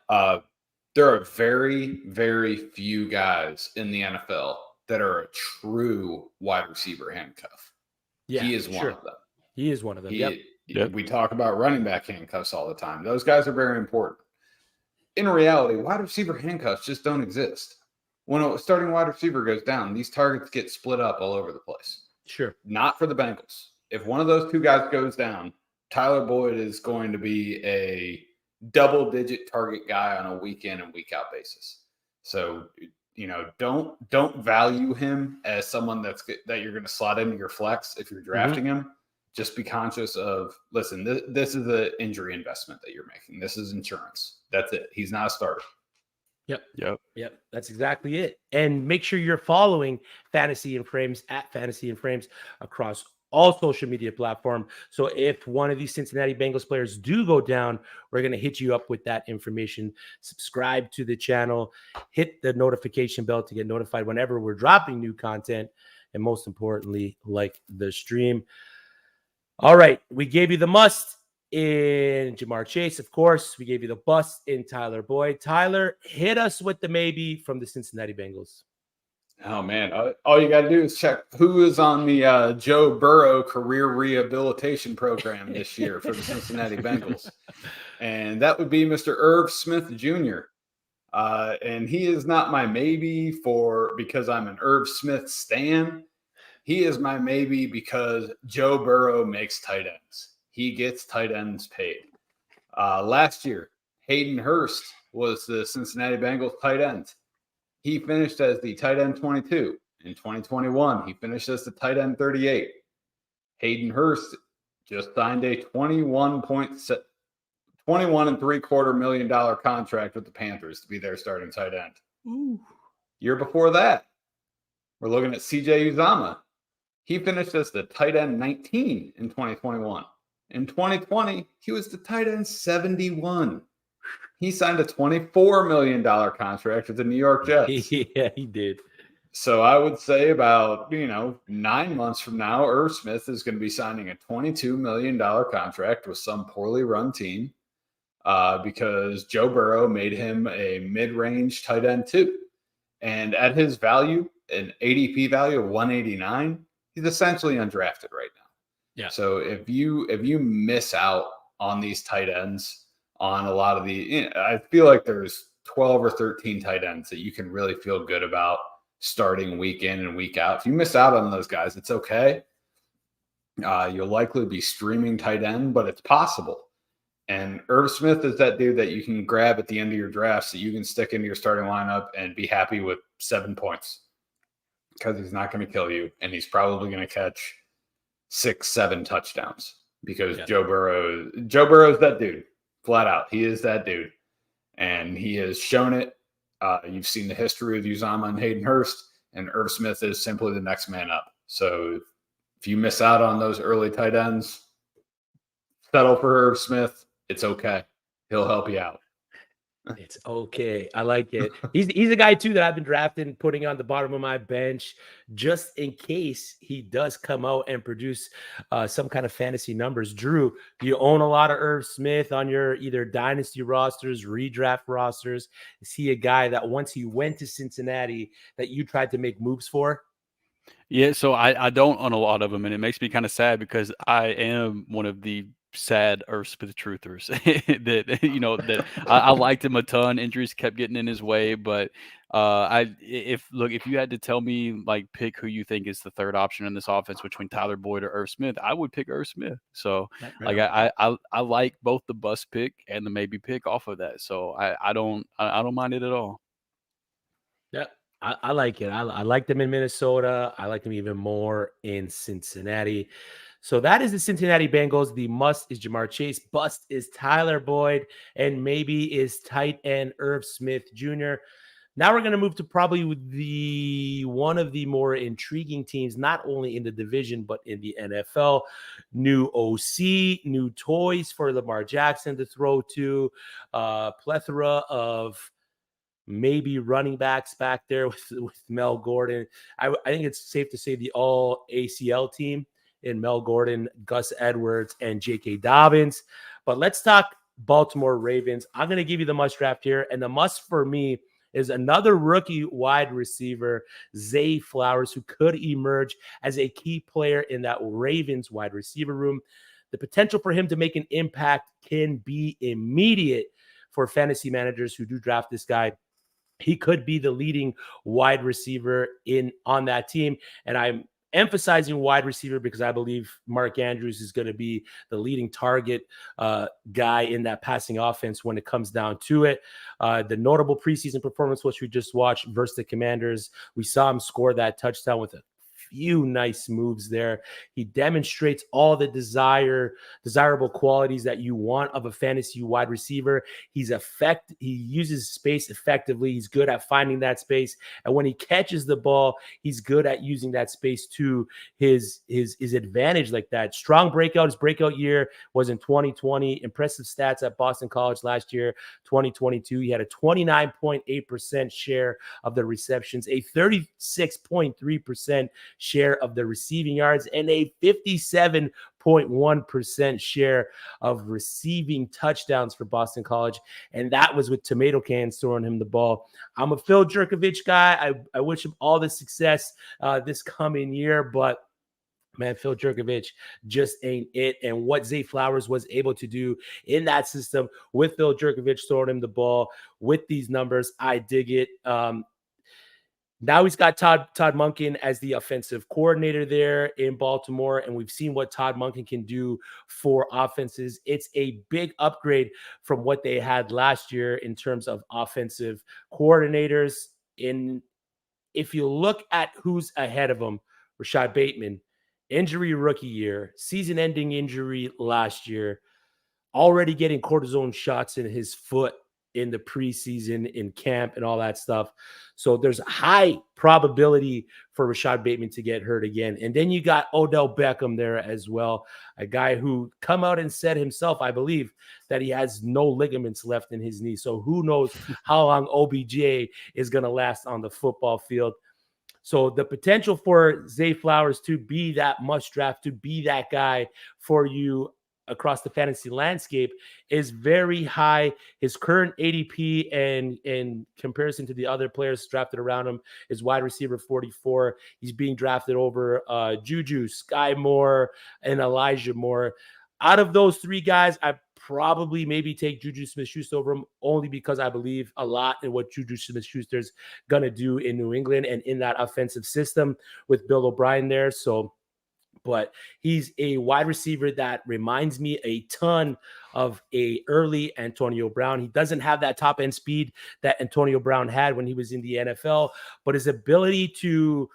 There are very, very few guys in the NFL that are a true wide receiver handcuff. Yeah, he is one of them. He is one of them. We talk about running back handcuffs all the time. Those guys are very important. In reality, wide receiver handcuffs just don't exist. When a starting wide receiver goes down, these targets get split up all over the place. Sure. Not for the Bengals. If one of those 2 guys goes down, Tyler Boyd is going to be a double-digit target guy on a week-in and week-out basis. So, don't value him as someone that you're going to slot into your flex if you're drafting him. Just be conscious of, listen, this is an injury investment that you're making. This is insurance. That's it. He's not a starter. Yep. That's exactly it. And make sure you're following Fantasy and Frames at Fantasy and Frames across all social media platforms. So if one of these Cincinnati Bengals players do go down, we're going to hit you up with that information. Subscribe to the channel, hit the notification bell to get notified whenever we're dropping new content. And most importantly, like the stream. All right. We gave you the must in Jamar Chase, of course. We gave you the bust in Tyler Boyd. Tyler, hit us with the maybe from the Cincinnati Bengals. Oh, man. All you got to do is check who is on the Joe Burrow career rehabilitation program this year for the Cincinnati Bengals. And that would be Mr. Irv Smith Jr. And he is not my maybe because I'm an Irv Smith stan. He is my maybe because Joe Burrow makes tight ends. He gets tight ends paid. Last year, Hayden Hurst was the Cincinnati Bengals tight end. He finished as the tight end 22. In 2021, he finished as the tight end 38. Hayden Hurst just signed a $21.7 $21.75 million contract with the Panthers to be their starting tight end. Ooh. Year before that, we're looking at CJ Uzomah. He finished as the tight end 19 in 2021. In 2020, he was the tight end 71. He signed a $24 million contract with the New York Jets. Yeah, he did. So I would say about, 9 months from now, Irv Smith is going to be signing a $22 million contract with some poorly run team because Joe Burrow made him a mid-range tight end too. And at his value, an ADP value of 189, he's essentially undrafted right now. Yeah. So if you miss out on these tight ends, on a lot of I feel like there's 12 or 13 tight ends that you can really feel good about starting week in and week out. If you miss out on those guys, it's okay. You'll likely be streaming tight end, but it's possible. And Irv Smith is that dude that you can grab at the end of your drafts that you can stick into your starting lineup and be happy with 7 points because he's not going to kill you. And he's probably going to catch 6-7 touchdowns because Joe Burrow is that dude. Flat out, he is that dude, and he has shown it. You've seen the history of Uzomah and Hayden Hurst, and Irv Smith is simply the next man up. So if you miss out on those early tight ends, settle for Irv Smith. It's okay. He'll help you out. It's okay. I like it. He's a guy too that I've been drafting, putting on the bottom of my bench just in case he does come out and produce some kind of fantasy numbers. Drew, do you own a lot of Irv Smith on your either dynasty rosters, redraft rosters? Is he a guy that once he went to Cincinnati that you tried to make moves for? Yeah, so I don't own a lot of them, and it makes me kind of sad because I am one of the sad Irv Smith truthers that I liked him a ton. Injuries kept getting in his way, but if you had to tell me like pick who you think is the third option in this offense between Tyler Boyd or Irv Smith, I would pick Irv Smith. So like I like both the bust pick and the maybe pick off of that. So I don't mind it at all. Yeah. I like it. I like them in Minnesota. I like them even more in Cincinnati. So that is the Cincinnati Bengals. The must is Jamar Chase. Bust is Tyler Boyd. And maybe is tight end Irv Smith Jr. Now we're going to move to probably one of the more intriguing teams, not only in the division, but in the NFL. New OC, new toys for Lamar Jackson to throw to, plethora of maybe running backs back there with Mel Gordon. I think it's safe to say the all ACL team in Mel Gordon, Gus Edwards, and J.K. Dobbins. But let's talk Baltimore Ravens. I'm going to give you the must draft here. And the must for me is another rookie wide receiver, Zay Flowers, who could emerge as a key player in that Ravens wide receiver room. The potential for him to make an impact can be immediate for fantasy managers who do draft this guy. He could be the leading wide receiver on that team. And I'm emphasizing wide receiver because I believe Mark Andrews is going to be the leading target guy in that passing offense when it comes down to it. The notable preseason performance, which we just watched versus the Commanders, we saw him score that touchdown with a few nice moves there. He demonstrates all the desirable qualities that you want of a fantasy wide receiver. He uses space effectively. He's good at finding that space. And when he catches the ball, he's good at using that space to his advantage like that. Strong breakout. His breakout year was in 2020. Impressive stats at Boston College last year, 2022. He had a 29.8% share of the receptions, a 36.3% share of the receiving yards, and a 57.1% share of receiving touchdowns for Boston College. And that was with tomato cans throwing him the ball. I'm a Phil Jurkovich guy. I wish him all the success this coming year, but man, Phil Jurkovich just ain't it. And what Zay Flowers was able to do in that system with Phil Jurkovich throwing him the ball with these numbers, I dig it. Now he's got Todd Monken as the offensive coordinator there in Baltimore, and we've seen what Todd Monken can do for offenses. It's a big upgrade from what they had last year in terms of offensive coordinators. If you look at who's ahead of him, Rashad Bateman, injury rookie year, season-ending injury last year. already getting cortisone shots in his foot in the preseason, in camp, and all that stuff. So there's a high probability for Rashad Bateman to get hurt again. And then you got Odell Beckham there as well, a guy who come out and said himself, I believe, that he has no ligaments left in his knee. So who knows how long OBJ is going to last on the football field. So the potential for Zay Flowers to be that must draft, to be that guy for you across the fantasy landscape is very high. His current ADP and in comparison to the other players drafted around him is wide receiver 44. He's being drafted over Juju, Sky Moore, and Elijah Moore. Out of those three guys, I probably maybe take Juju Smith-Schuster over him only because I believe a lot in what Juju Smith-Schuster's going to do in New England and in that offensive system with Bill O'Brien there. So, but he's a wide receiver that reminds me a ton of a early Antonio Brown. He doesn't have that top end speed that Antonio Brown had when he was in the NFL, but his ability to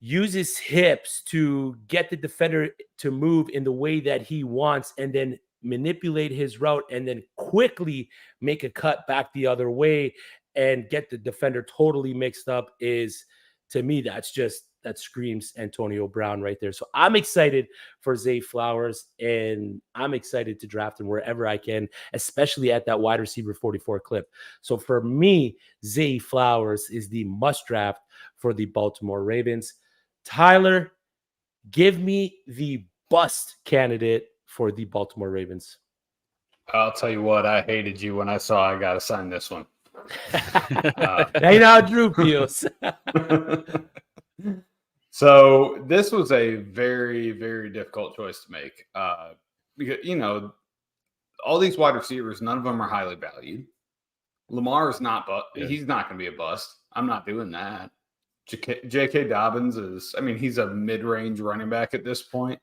use his hips to get the defender to move in the way that he wants and then manipulate his route and then quickly make a cut back the other way and get the defender totally mixed up is, to me, that screams Antonio Brown right there. So I'm excited for Zay Flowers, and I'm excited to draft him wherever I can, especially at that wide receiver 44 clip. So for me, Zay Flowers is the must draft for the Baltimore Ravens. Tyler, give me the bust candidate for the Baltimore Ravens. I'll tell you what, I hated you when I saw I got to sign this one. Hey, now Drew feels. So this was a very, very difficult choice to make because, all these wide receivers, none of them are highly valued. Lamar is not, he's not going to be a bust. I'm not doing that. J.K. Dobbins he's a mid-range running back at this point.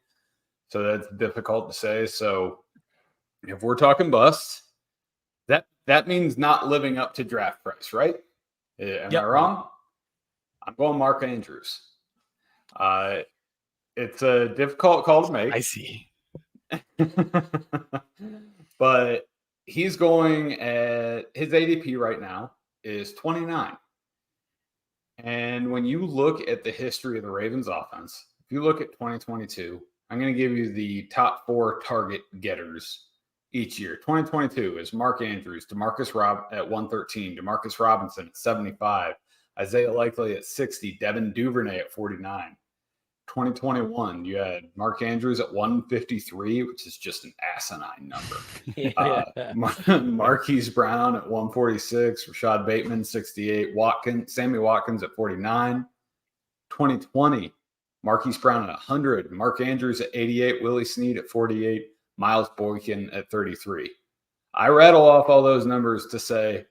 So that's difficult to say. So if we're talking busts, that means not living up to draft price, right? Am I wrong? I'm going Mark Andrews. It's a difficult call to make. I see. But he's going at his ADP right now is 29. And when you look at the history of the Ravens offense, if you look at 2022, I'm going to give you the top 4 target getters each year. 2022 is Mark Andrews, at 113, Demarcus Robinson at 75, Isaiah Likely at 60, Devin Duvernay at 49. 2021, you had Mark Andrews at 153, which is just an asinine number. Marquise Brown at 146, Rashad Bateman 68, Sammy Watkins at 49. 2020, Marquise Brown at 100, Mark Andrews at 88, Willie Snead at 48, Miles Boykin at 33. I rattle off all those numbers to say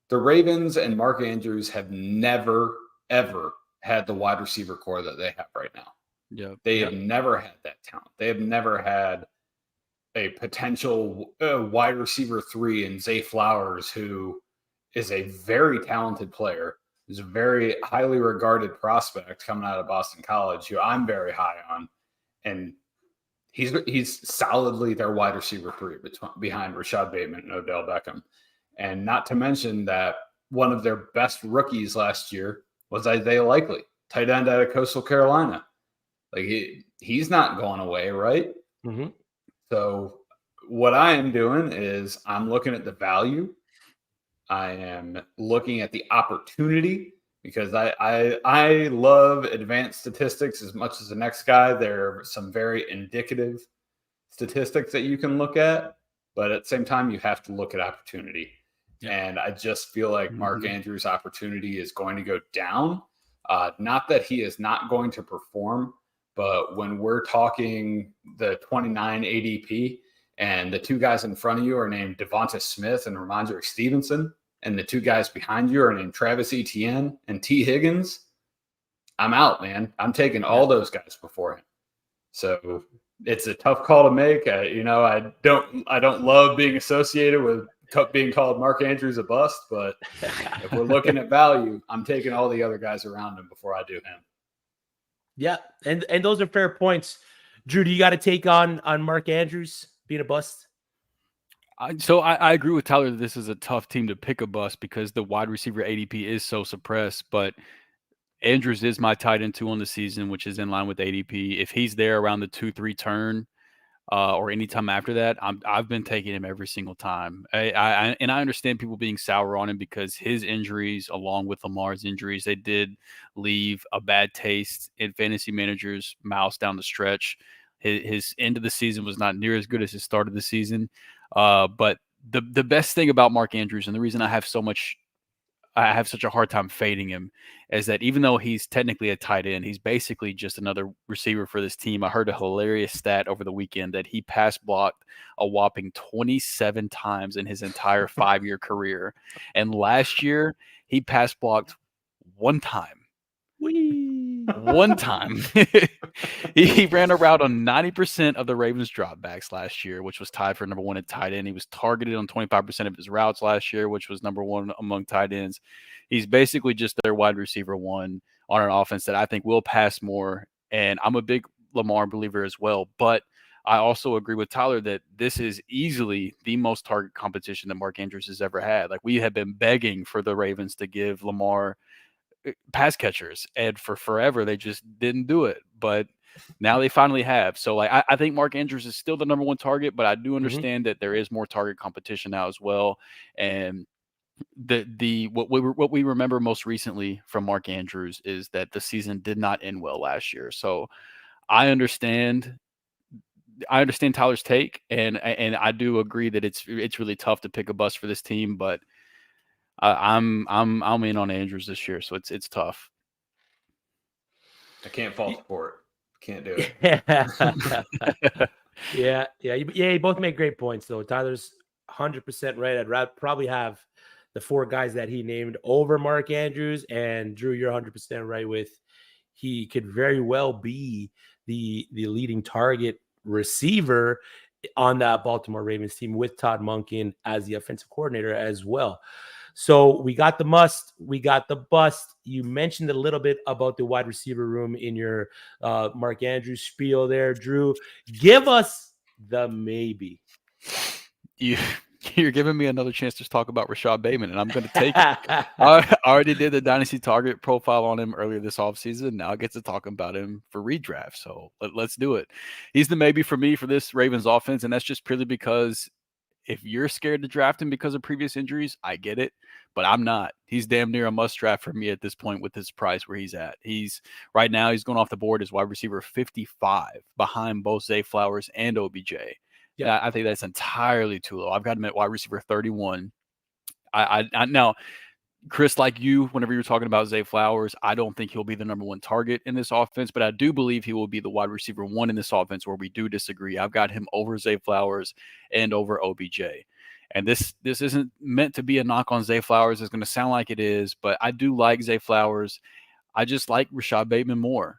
the Ravens and Mark Andrews have never, ever had the wide receiver core that they have right now. They have never had that talent. They have never had a potential wide receiver 3 in Zay Flowers, who is a very talented player, is a very highly regarded prospect coming out of Boston College, who I'm very high on. And he's solidly their wide receiver 3 behind Rashad Bateman and Odell Beckham. And not to mention that one of their best rookies last year was Isaiah Likely, tight end out of Coastal Carolina. Like he's not going away, right? Mm-hmm. So what I am doing is I'm looking at the value. I am looking at the opportunity because I love advanced statistics as much as the next guy. There are some very indicative statistics that you can look at, but at the same time, you have to look at opportunity. And I just feel like Mark Andrews' opportunity is going to go down. Not that he is not going to perform, but when we're talking the 29 ADP and the 2 guys in front of you are named Devonta Smith and Ramondre Stevenson, and the 2 guys behind you are named Travis Etienne and T. Higgins, I'm out, man. I'm taking all those guys before him. So it's a tough call to make. I don't love being associated with being called Mark Andrews a bust, but if we're looking at value, I'm taking all the other guys around him before I do him. Yeah, and those are fair points. Drew, do you got to take on Mark Andrews? being a bust? So I agree with Tyler that this is a tough team to pick a bust because the wide receiver ADP is so suppressed. But Andrews is my tight end 2 on the season, which is in line with ADP. If he's there around the 2-3 turn or anytime after that, I've been taking him every single time. I understand people being sour on him because his injuries, along with Lamar's injuries, they did leave a bad taste in fantasy managers' mouths down the stretch. His end of the season was not near as good as his start of the season. But the best thing about Mark Andrews, and the reason I have such a hard time fading him, is that even though he's technically a tight end, he's basically just another receiver for this team. I heard a hilarious stat over the weekend that he pass blocked a whopping 27 times in his entire 5-year career. And last year, he pass blocked 1 time. One time. He ran a route on 90% of the Ravens dropbacks last year, which was tied for number 1 at tight end. He was targeted on 25% of his routes last year, which was number 1 among tight ends. He's basically just their wide receiver 1 on an offense that I think will pass more. And I'm a big Lamar believer as well. But I also agree with Tyler that this is easily the most target competition that Mark Andrews has ever had. Like, we have been begging for the Ravens to give Lamar pass catchers, and for forever they just didn't do it, but now they finally have. So like I think Mark Andrews is still the number 1 target, but I do understand that there is more target competition now as well. And what we remember most recently from Mark Andrews is that the season did not end well last year. So I understand Tyler's take, and I do agree that it's really tough to pick a bust for this team, but I'm in on Andrews this year, so it's tough. I can't fault for it. Can't do it. Yeah. You both make great points, though. Tyler's 100% right. I'd probably have the 4 guys that he named over Mark Andrews, and Drew, you're 100% right with he could very well be the leading target receiver on that Baltimore Ravens team with Todd Monken as the offensive coordinator as well. So we got the must, we got the bust. You mentioned a little bit about the wide receiver room in your Mark Andrews spiel there, Drew. Give us the maybe. You're giving me another chance to talk about Rashad Bateman, and I'm going to take it. I already did the Dynasty target profile on him earlier this offseason. Now I get to talk about him for redraft, so let's do it. He's the maybe for me for this Ravens offense, and that's just purely because if you're scared to draft him because of previous injuries, I get it, but I'm not. He's damn near a must draft for me at this point with his price where he's at. Right now he's going off the board as wide receiver 55 behind both Zay Flowers and OBJ. Yeah, I think that's entirely too low. I've got him at wide receiver 31. I now, Chris, like you, whenever you're talking about Zay Flowers, I don't think he'll be the number 1 target in this offense, but I do believe he will be the wide receiver 1 in this offense where we do disagree. I've got him over Zay Flowers and over OBJ. And this isn't meant to be a knock on Zay Flowers. It's going to sound like it is, but I do like Zay Flowers. I just like Rashad Bateman more.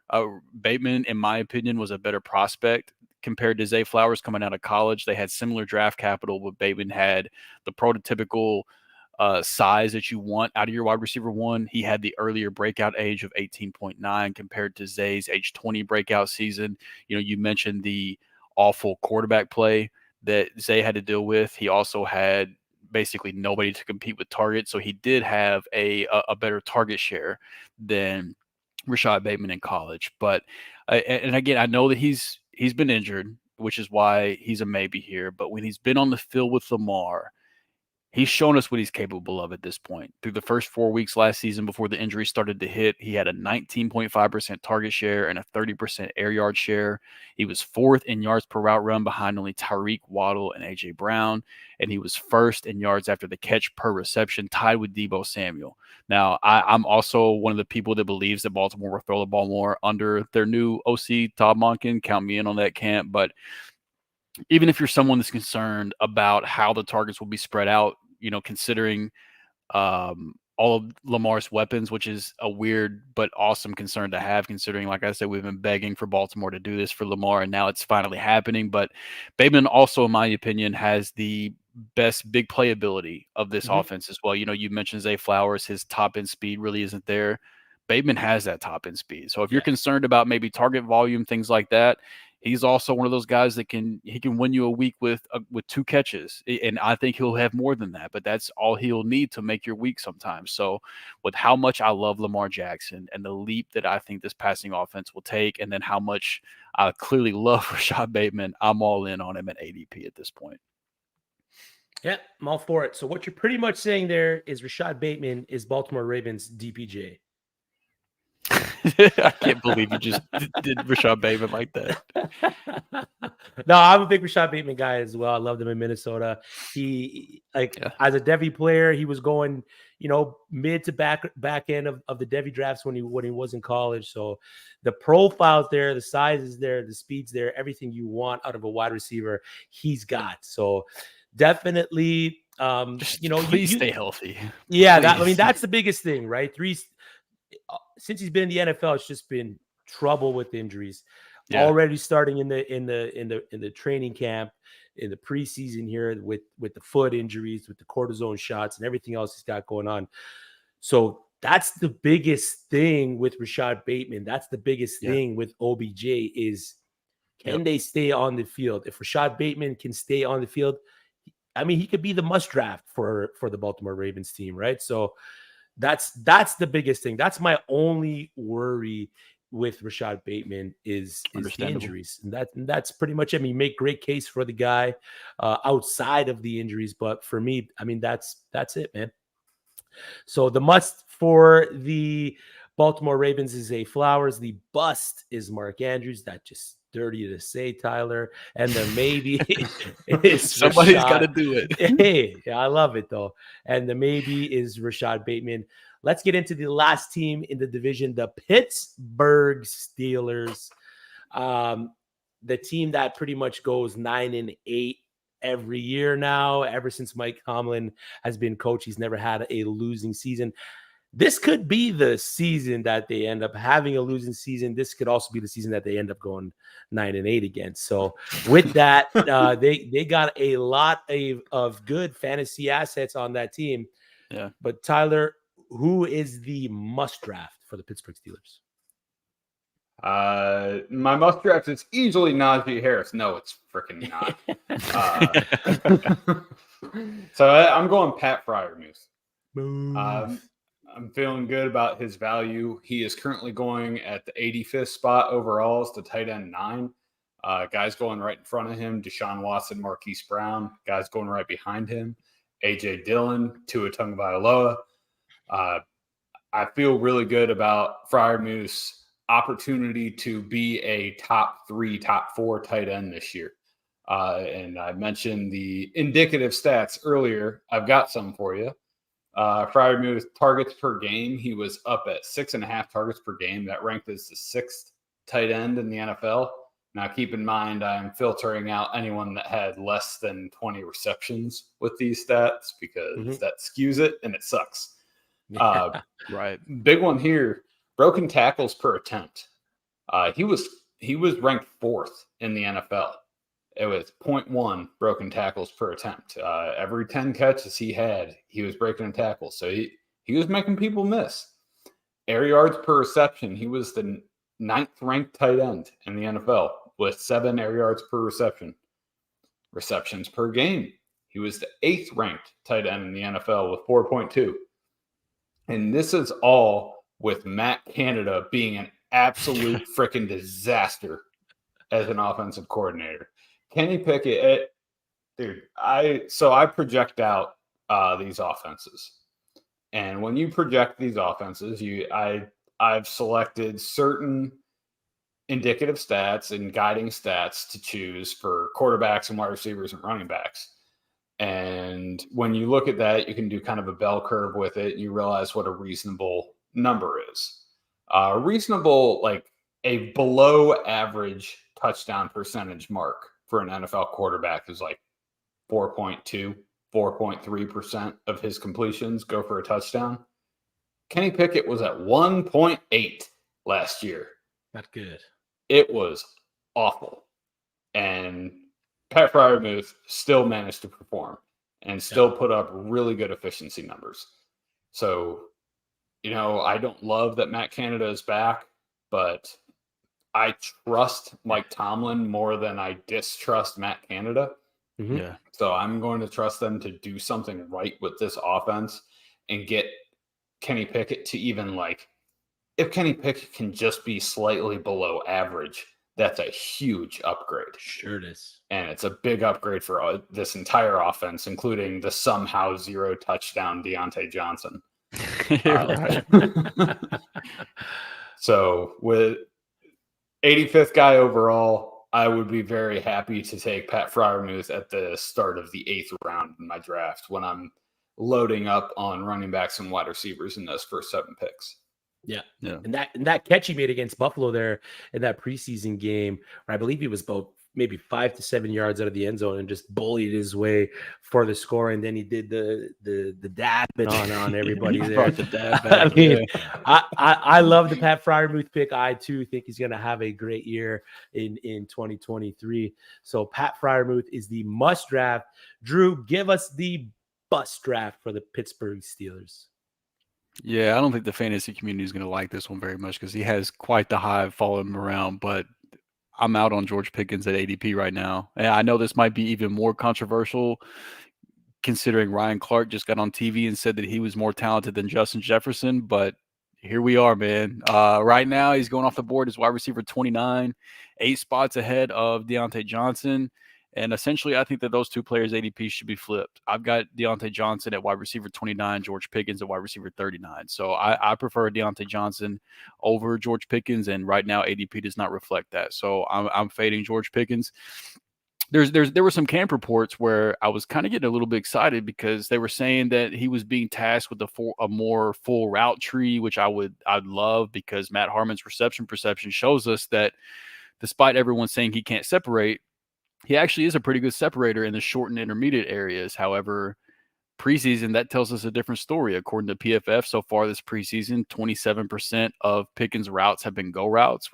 Bateman, in my opinion, was a better prospect compared to Zay Flowers coming out of college. They had similar draft capital, but Bateman had the prototypical size that you want out of your wide receiver 1. He had the earlier breakout age of 18.9 compared to Zay's age 20 breakout season. You mentioned the awful quarterback play that Zay had to deal with. He also had basically nobody to compete with targets, so he did have a better target share than Rashad Bateman in college. But and again, I know that he's been injured, which is why he's a maybe here. But when he's been on the field with Lamar, he's shown us what he's capable of at this point. Through the first 4 weeks last season before the injury started to hit, he had a 19.5% target share and a 30% air yard share. He was 4th in yards per route run behind only Tyreek, Waddle, and A.J. Brown. And he was 1st in yards after the catch per reception, tied with Deebo Samuel. Now, I'm also one of the people that believes that Baltimore will throw the ball more under their new OC, Todd Monken. Count me in on that camp. But even if you're someone that's concerned about how the targets will be spread out, considering all of Lamar's weapons, which is a weird but awesome concern to have, considering, like I said, we've been begging for Baltimore to do this for Lamar, and now it's finally happening. But Bateman also, in my opinion, has the best big playability of this offense as well. You mentioned Zay Flowers, his top end speed really isn't there. Bateman has that top end speed. So if you're concerned about maybe target volume, things like that, he's also one of those guys that can win you a week with 2 catches, and I think he'll have more than that. But that's all he'll need to make your week sometimes. So, with how much I love Lamar Jackson and the leap that I think this passing offense will take, and then how much I clearly love Rashad Bateman, I'm all in on him at ADP at this point. Yeah, I'm all for it. So what you're pretty much saying there is Rashad Bateman is Baltimore Ravens DPJ. I can't believe you just did Rashad Bateman like that. No, I'm a big Rashad Bateman guy as well. I loved him in Minnesota. He as a Devy player, he was going, mid to back end of the Devy drafts when he was in college. So the profile's there, the size is there, the speed's there, everything you want out of a wide receiver, he's got. So definitely, please stay healthy. Yeah, that's the biggest thing, right? Since he's been in the NFL, it's just been trouble with injuries. Yeah. Already starting in the training camp, in the preseason here with the foot injuries, with the cortisone shots and everything else he's got going on. So that's the biggest thing with Rashad Bateman. That's the biggest thing with OBJ is can they stay on the field? If Rashad Bateman can stay on the field, I mean, he could be the must draft for the Baltimore Ravens team, right? So that's the biggest thing. That's my only worry with Rashad Bateman is the injuries. And that's pretty much it. I mean, make great case for the guy outside of the injuries. But for me, I mean, that's it, man. So the must for the Baltimore Ravens is Zay Flowers. The bust is Mark Andrews. That just dirty to say, Tyler. And the maybe is somebody's got to do it. Hey, yeah, I love it though. And the maybe is Rashad Bateman. Let's get into the last team in the division, the Pittsburgh Steelers. The team that pretty much goes 9-8 every year now. Ever since Mike Tomlin has been coach, he's never had a losing season. This could be the season that they end up having a losing season. This could also be the season that they end up going 9-8 again. So with that, they got a lot of good fantasy assets on that team. Yeah. But Tyler, who is the must draft for the Pittsburgh Steelers? My must draft is easily Najee Harris. No, it's freaking not. So I'm going Pat Freiermuth. I'm feeling good about his value. He is currently going at the 85th spot overall as the tight end 9. Guys going right in front of him, Deshaun Watson, Marquise Brown. Guys going right behind him, A.J. Dillon, Tua Tagovailoa. I feel really good about Freiermuth's opportunity to be a top 3, top 4 tight end this year. And I mentioned the indicative stats earlier. I've got some for you. Freiermuth targets per game. He was up at 6.5 targets per game. That ranked as the 6th tight end in the NFL. Now, keep in mind, I'm filtering out anyone that had less than 20 receptions with these stats because that skews it and it sucks. Right. Big one here, broken tackles per attempt. He was ranked 4th in the NFL. It was 0.1 broken tackles per attempt. Every 10 catches he had, he was breaking a tackle. So he was making people miss. Air yards per reception, he was the 9th ranked tight end in the NFL with 7 air yards per reception. Receptions per game, he was the 8th ranked tight end in the NFL with 4.2. And this is all with Matt Canada being an absolute freaking disaster as an offensive coordinator. Kenny Pickett, dude, I project out these offenses. And when you project these offenses, I've selected certain indicative stats and guiding stats to choose for quarterbacks and wide receivers and running backs. And when you look at that, you can do kind of a bell curve with it. You realize what a reasonable number is. Reasonable, like a below average touchdown percentage mark for an NFL quarterback is like 4.2, 4.3% of his completions go for a touchdown. Kenny Pickett was at 1.8 last year. Not good. It was awful. And Pat Freiermuth still managed to perform and still put up really good efficiency numbers. So, I don't love that Matt Canada is back, but I trust Mike Tomlin more than I distrust Matt Canada. Mm-hmm. Yeah. So I'm going to trust them to do something right with this offense and get Kenny Pickett to even like, if Kenny Pickett can just be slightly below average, that's a huge upgrade. Sure it is. And it's a big upgrade for this entire offense, including the somehow 0 touchdown Deontay Johnson. So with 85th guy overall, I would be very happy to take Pat Freiermuth at the start of the 8th round in my draft when I'm loading up on running backs and wide receivers in those first 7 picks. Yeah. And that catch he made against Buffalo there in that preseason game, where I believe he was about maybe 5 to 7 yards out of the end zone and just bullied his way for the score. And then he did the dab on everybody there. The dab back. I mean, I love the Pat Freiermuth pick. I too think he's going to have a great year in 2023. So Pat Freiermuth is the must draft. Drew, give us the bust draft for the Pittsburgh Steelers. Yeah, I don't think the fantasy community is going to like this one very much because he has quite the hive following him around, but I'm out on George Pickens at ADP right now. And I know this might be even more controversial considering Ryan Clark just got on TV and said that he was more talented than Justin Jefferson, but here we are, man. Right now, he's going off the board as wide receiver 29, 8 spots ahead of Deontay Johnson. And essentially, I think that those two players' ADP should be flipped. I've got Deontay Johnson at wide receiver 29, George Pickens at wide receiver 39. So I prefer Deontay Johnson over George Pickens, and right now ADP does not reflect that. So I'm fading George Pickens. There were some camp reports where I was kind of getting a little bit excited because they were saying that he was being tasked with a more full route tree, which I'd love because Matt Harmon's reception perception shows us that despite everyone saying he can't separate, he actually is a pretty good separator in the short and intermediate areas. However, preseason, that tells us a different story. According to PFF, so far this preseason, 27% of Pickens' routes have been go routes,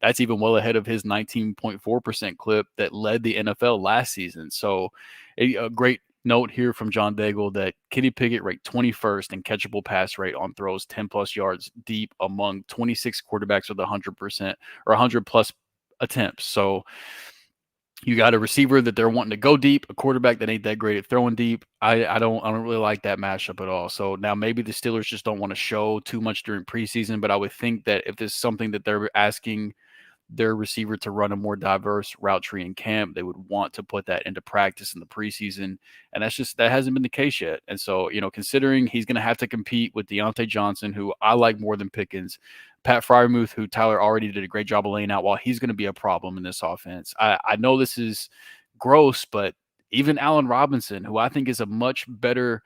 that's even well ahead of his 19.4% clip that led the NFL last season. So a great note here from John Daigle that Kenny Pickett ranked 21st in catchable pass rate on throws 10-plus yards deep among 26 quarterbacks with 100% or 100-plus attempts. So you got a receiver that they're wanting to go deep, a quarterback that ain't that great at throwing deep. I don't really like that matchup at all. So now maybe the Steelers just don't want to show too much during preseason, but I would think that if there's something that they're asking their receiver to run a more diverse route tree in camp, they would want to put that into practice in the preseason. And that hasn't been the case yet. And so, considering he's going to have to compete with Deontay Johnson, who I like more than Pickens, Pat Freiermuth, who Tyler already did a great job of laying out, while he's going to be a problem in this offense. I know this is gross, but even Allen Robinson, who I think is a much better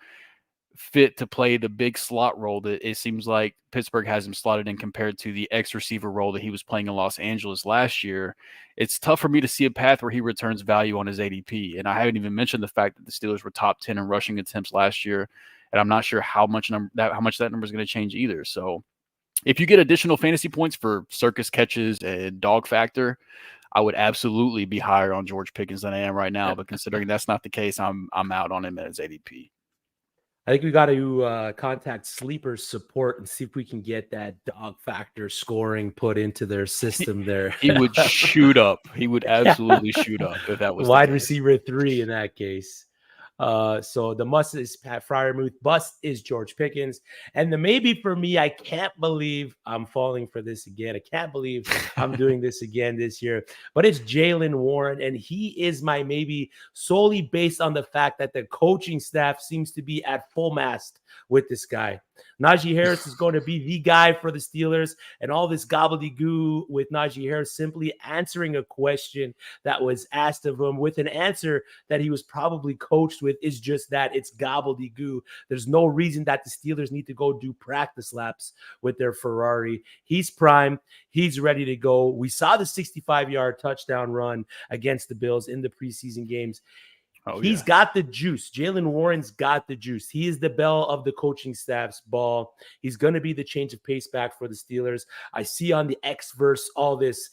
fit to play the big slot role that it seems like Pittsburgh has him slotted in compared to the X receiver role that he was playing in Los Angeles last year. It's tough for me to see a path where he returns value on his ADP. And I haven't even mentioned the fact that the Steelers were top 10 in rushing attempts last year. And I'm not sure how much that number is going to change either. So if you get additional fantasy points for circus catches and dog factor, I would absolutely be higher on George Pickens than I am right now. But considering that's not the case, I'm out on him as ADP. I think we got to contact Sleeper support and see if we can get that dog factor scoring put into their system there. He would shoot up. He would absolutely shoot up if that was wide receiver 3 in that case. So the must is Pat Freiermuth, bust is George Pickens. And the maybe for me, I can't believe I'm falling for this again. I can't believe I'm doing this again this year, but it's Jaylen Warren. And he is my maybe solely based on the fact that the coaching staff seems to be at full mast with this guy. Najee Harris is going to be the guy for the Steelers, and all this gobbledygook with Najee Harris simply answering a question that was asked of him with an answer that he was probably coached with is just that. It's gobbledygook. There's no reason that the Steelers need to go do practice laps with their Ferrari. He's primed. He's ready to go. We saw the 65-yard touchdown run against the Bills in the preseason games. He's got the juice. Jaylen Warren's got the juice. He is the belle of the coaching staff's ball. He's going to be the change of pace back for the Steelers. I see on the Xverse all this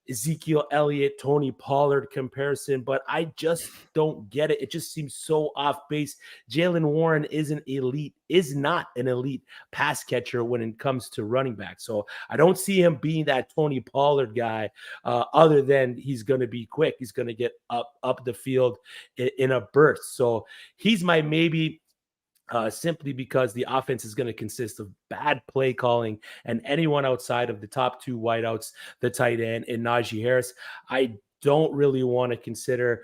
Ezekiel Elliott, Tony Pollard comparison, but I just don't get it. It just seems so off base. Jaylen Warren is not an elite pass catcher when it comes to running back. So I don't see him being that Tony Pollard guy, other than he's going to be quick. He's going to get up the field in a burst. So he's my maybe. Simply because the offense is going to consist of bad play calling, and anyone outside of the top two wideouts, the tight end and Najee Harris, I don't really want to consider.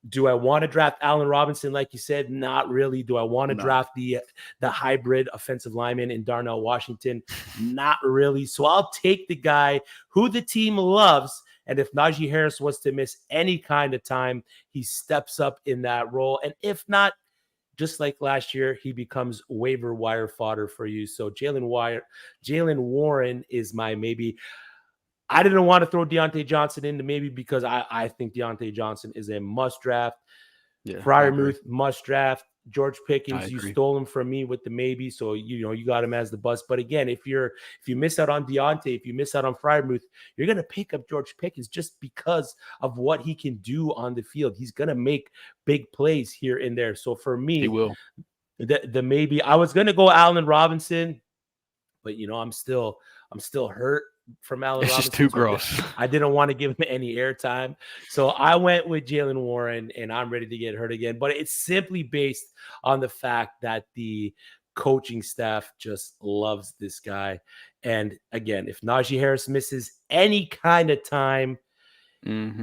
Do I want to draft Allen Robinson? Like you said, not really. Do I want to draft the hybrid offensive lineman in Darnell Washington? Not really. So I'll take the guy who the team loves. And if Najee Harris was to miss any kind of time, he steps up in that role. And if not, just like last year, he becomes waiver wire fodder for you. So Jaylen Warren is my maybe. I didn't want to throw Deontay Johnson into maybe because I think Deontay Johnson is a must draft. Yeah, Freiermuth must draft. George Pickens, you stole him from me with the maybe, so you got him as the bust. But again, if you miss out on Deontay, if you miss out on Freiermuth, you're gonna pick up George Pickens just because of what he can do on the field. He's gonna make big plays here and there. So for me, he will. The maybe I was gonna go Allen Robinson, but I'm still hurt from Allen Robinson. It's just too gross. I didn't want to give him any airtime. So I went with Jaylen Warren, and I'm ready to get hurt again. But it's simply based on the fact that the coaching staff just loves this guy. And again, if Najee Harris misses any kind of time,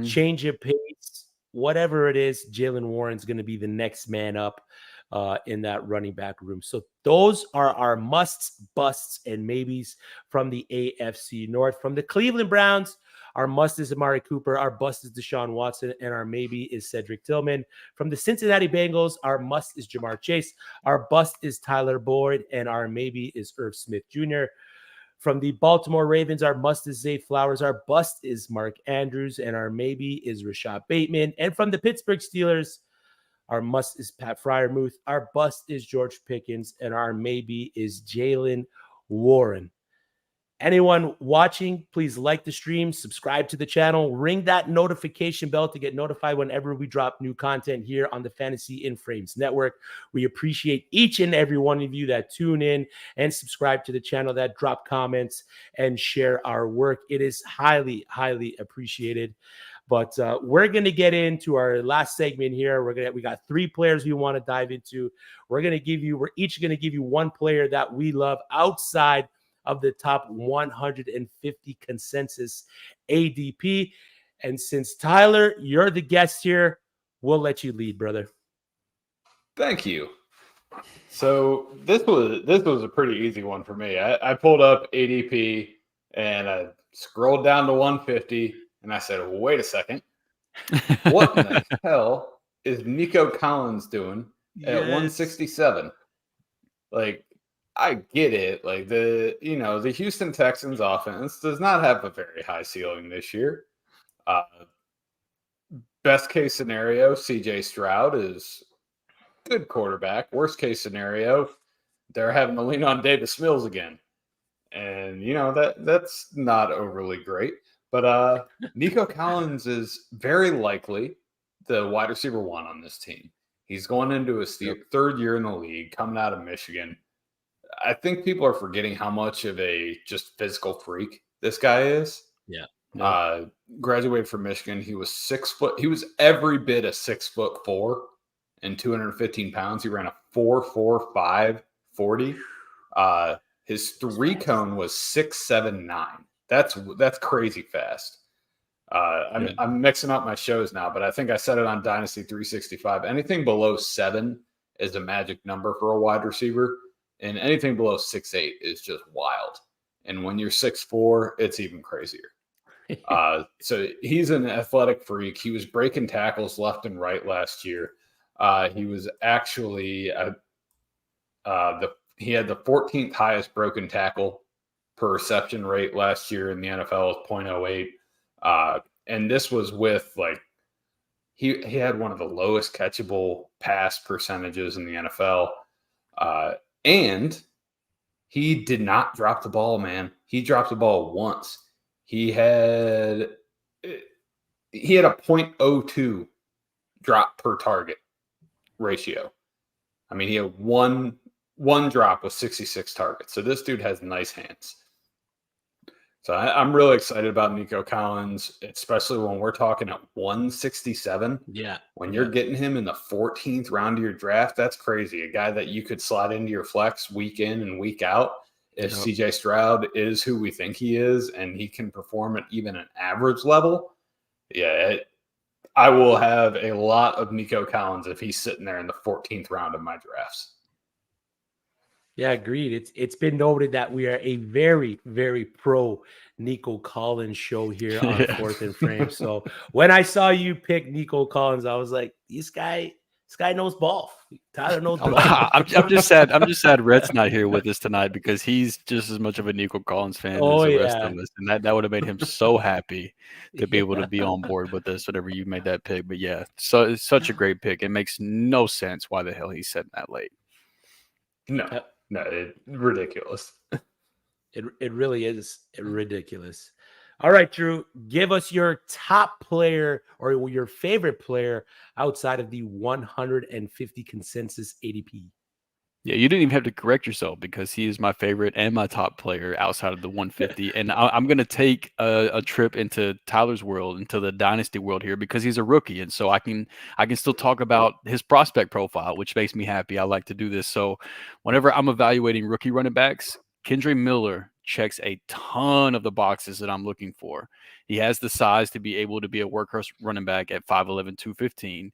change of pace, whatever it is, Jaylen Warren's going to be the next man up in that running back room. So those are our musts, busts, and maybes from the AFC North. From the Cleveland Browns, our must is Amari Cooper, our bust is Deshaun Watson, and our maybe is Cedric Tillman. From the Cincinnati Bengals, our must is Jamar Chase, our bust is Tyler Boyd, and our maybe is Irv Smith Jr. From the Baltimore Ravens, our must is Zay Flowers, our bust is Mark Andrews, and our maybe is Rashad Bateman. And from the Pittsburgh Steelers, our must is Pat Freiermuth, our bust is George Pickens, and our maybe is Jaylen Warren. Anyone watching, please like the stream, subscribe to the channel, ring that notification bell to get notified whenever we drop new content here on the Fantasy in Frames Network. We appreciate each and every one of you that tune in and subscribe to the channel, that drop comments and share our work. It is highly, highly appreciated. But we're going to get into our last segment here. We got 3 players we want to dive into. We're each going to give you one player that we love outside of the top 150 consensus ADP. And since Tyler, you're the guest here, we'll let you lead, brother. Thank you. So this was a pretty easy one for me. I pulled up ADP and I scrolled down to 150 and I said, well, wait a second. What in the hell is Nico Collins doing at 167? Like, I get it. Like the Houston Texans offense does not have a very high ceiling this year. Best case scenario, CJ Stroud is good quarterback. Worst case scenario, they're having to lean on Davis Mills again. And that's not overly great. But Nico Collins is very likely the wide receiver 1 on this team. He's going into his third year in the league, coming out of Michigan. I think people are forgetting how much of a just physical freak this guy is. Yeah. Graduated from Michigan. He was 6 foot. He was every bit of 6'4" and 215 pounds. He ran a 4.45 40. His 3 cone was 6.79. That's crazy fast. I'm mixing up my shows now, but I think I said it on Dynasty 365. Anything below 7 is a magic number for a wide receiver. And anything below 6'8" is just wild. And when you're 6'4", it's even crazier. So he's an athletic freak. He was breaking tackles left and right last year. He was actually he had the 14th highest broken tackle per reception rate last year in the NFL, 0.08. And this was with he had one of the lowest catchable pass percentages in the NFL. And he did not drop the ball, man. He dropped the ball once. He had he had a 0.02 drop per target ratio. I mean, he had one drop with 66 targets. So this dude has nice hands. So I'm really excited about Nico Collins, especially when we're talking at 167. Yeah. When you're getting him in the 14th round of your draft, that's crazy. A guy that you could slide into your flex week in and week out. If CJ Stroud is who we think he is and he can perform at even an average level, I will have a lot of Nico Collins if he's sitting there in the 14th round of my drafts. Yeah, agreed. It's been noted that we are a very, very pro Nico Collins show here on Fourth and Frame. So when I saw you pick Nico Collins, I was like, this guy knows ball. Tyler knows ball. I'm just sad Rhett's not here with us tonight because he's just as much of a Nico Collins fan as the rest of us. And that would have made him so happy to be able to be on board with us whenever you made that pick. But yeah, so it's such a great pick. It makes no sense why the hell he's sitting that late. No, it's ridiculous. It really is ridiculous. All right, Drew, give us your top player or your favorite player outside of the 150 consensus ADP. Yeah, you didn't even have to correct yourself because he is my favorite and my top player outside of the 150. And I'm going to take a trip into Tyler's world, into the Dynasty world here because he's a rookie. And so I can still talk about his prospect profile, which makes me happy. I like to do this. So whenever I'm evaluating rookie running backs, Kendre Miller checks a ton of the boxes that I'm looking for. He has the size to be able to be a workhorse running back at 5'11", 215.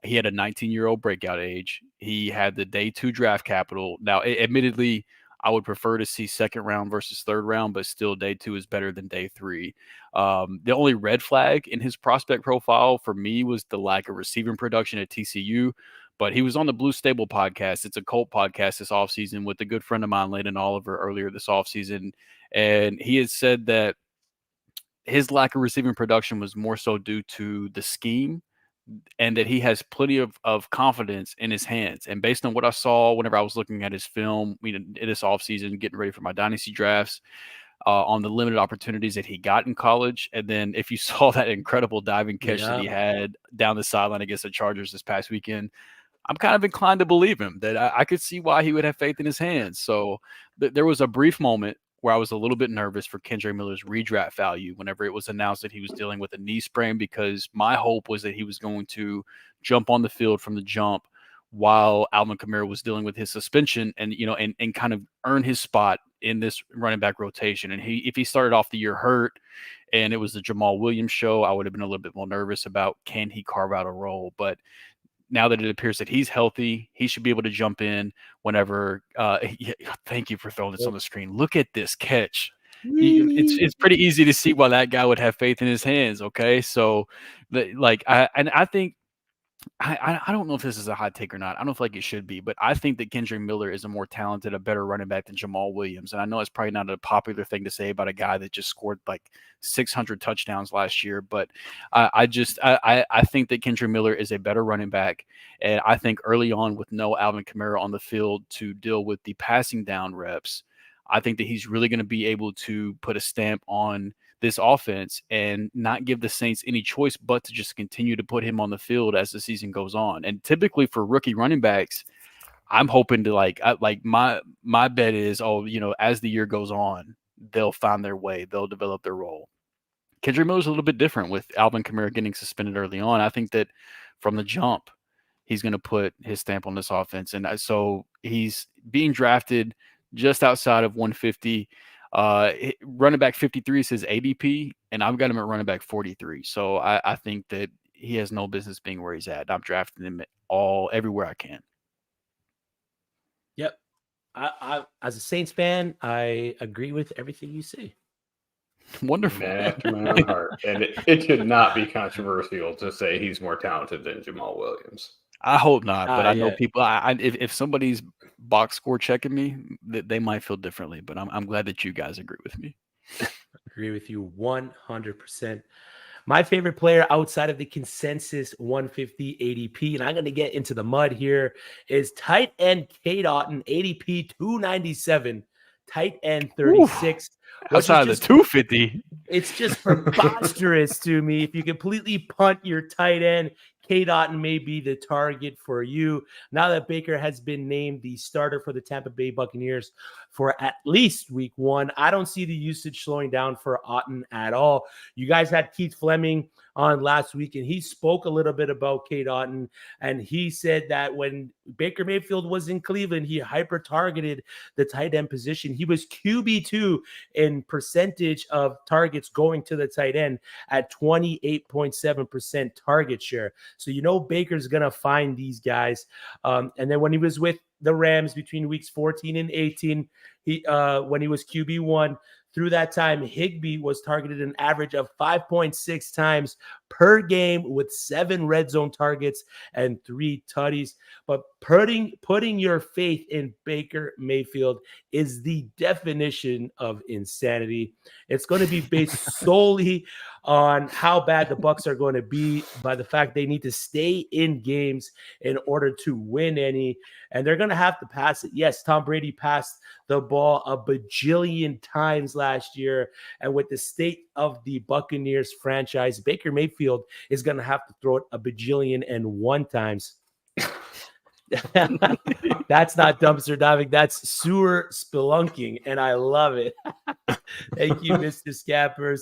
He had a 19-year-old breakout age. He had the day 2 draft capital. Now, admittedly, I would prefer to see second round versus third round, but still day 2 is better than day 3. The only red flag in his prospect profile for me was the lack of receiving production at TCU, but he was on the Blue Stable podcast. It's a cult podcast this offseason with a good friend of mine, Landon Oliver, earlier this offseason, and he had said that his lack of receiving production was more so due to the scheme and that he has plenty of confidence in his hands. And based on what I saw whenever I was looking at his film in this offseason, getting ready for my Dynasty drafts, on the limited opportunities that he got in college, and then if you saw that incredible diving catch that he had down the sideline against the Chargers this past weekend, I'm kind of inclined to believe him that I could see why he would have faith in his hands. So there was a brief moment where I was a little bit nervous for Kendre Miller's redraft value whenever it was announced that he was dealing with a knee sprain, because my hope was that he was going to jump on the field from the jump while Alvin Kamara was dealing with his suspension and kind of earn his spot in this running back rotation. And if he started off the year hurt and it was the Jamal Williams show, I would have been a little bit more nervous about can he carve out a role. But now that it appears that he's healthy, he should be able to jump in whenever. Thank you for throwing this on the screen. Look at this catch. It's pretty easy to see why that guy would have faith in his hands. Okay, so I think I don't know if this is a hot take or not. I don't feel like it should be, but I think that Kendre Miller is a more talented, a better running back than Jamal Williams. And I know it's probably not a popular thing to say about a guy that just scored like 600 touchdowns last year, but I think that Kendre Miller is a better running back. And I think early on, with no Alvin Kamara on the field to deal with the passing down reps, I think that he's really going to be able to put a stamp on this offense and not give the Saints any choice but to just continue to put him on the field as the season goes on. And typically for rookie running backs, I'm hoping to my bet is, as the year goes on, they'll find their way, they'll develop their role. Kendre Miller's a little bit different with Alvin Kamara getting suspended early on. I think that from the jump, he's going to put his stamp on this offense. And so he's being drafted just outside of 150. Running back 53 says ADP, and I've got him at running back 43. So I think that he has no business being where he's at. I'm drafting him everywhere I can. Yep. I as a Saints fan, I agree with everything you say. Wonderful. Man after my own heart. And it should not be controversial to say he's more talented than Jamal Williams. I hope not, but I know people. If somebody's box score checking me, they might feel differently. But I'm glad that you guys agree with me. Agree with you 100%. My favorite player outside of the consensus 150 ADP, and I'm going to get into the mud here, is tight end Cade Otton, ADP 297, tight end 36. Outside of the 250. It's just preposterous to me. If you completely punt your tight end, Cade Otton may be the target for you. Now that Baker has been named the starter for the Tampa Bay Buccaneers for at least week 1, I don't see the usage slowing down for Otton at all. You guys had Keith Fleming on last week, and he spoke a little bit about Cade Otton, and he said that when Baker Mayfield was in Cleveland, he hyper-targeted the tight end position. He was QB2 in percentage of targets going to the tight end at 28.7% target share. So Baker's going to find these guys. And then when he was with the Rams between weeks 14 and 18, when he was QB1, through that time, Higbee was targeted an average of 5.6 times per game with 7 red zone targets and 3 tutties. But putting your faith in Baker Mayfield is the definition of insanity. It's going to be based solely on how bad the Bucs are going to be, by the fact they need to stay in games in order to win any, and they're going to have to pass it. Yes, Tom Brady passed the ball a bajillion times last year, and with the state of the Buccaneers franchise, Baker Mayfield is going to have to throw it a bajillion and 1 times. That's not dumpster diving, that's sewer spelunking, and I love it. Thank you, Mr. Scappers.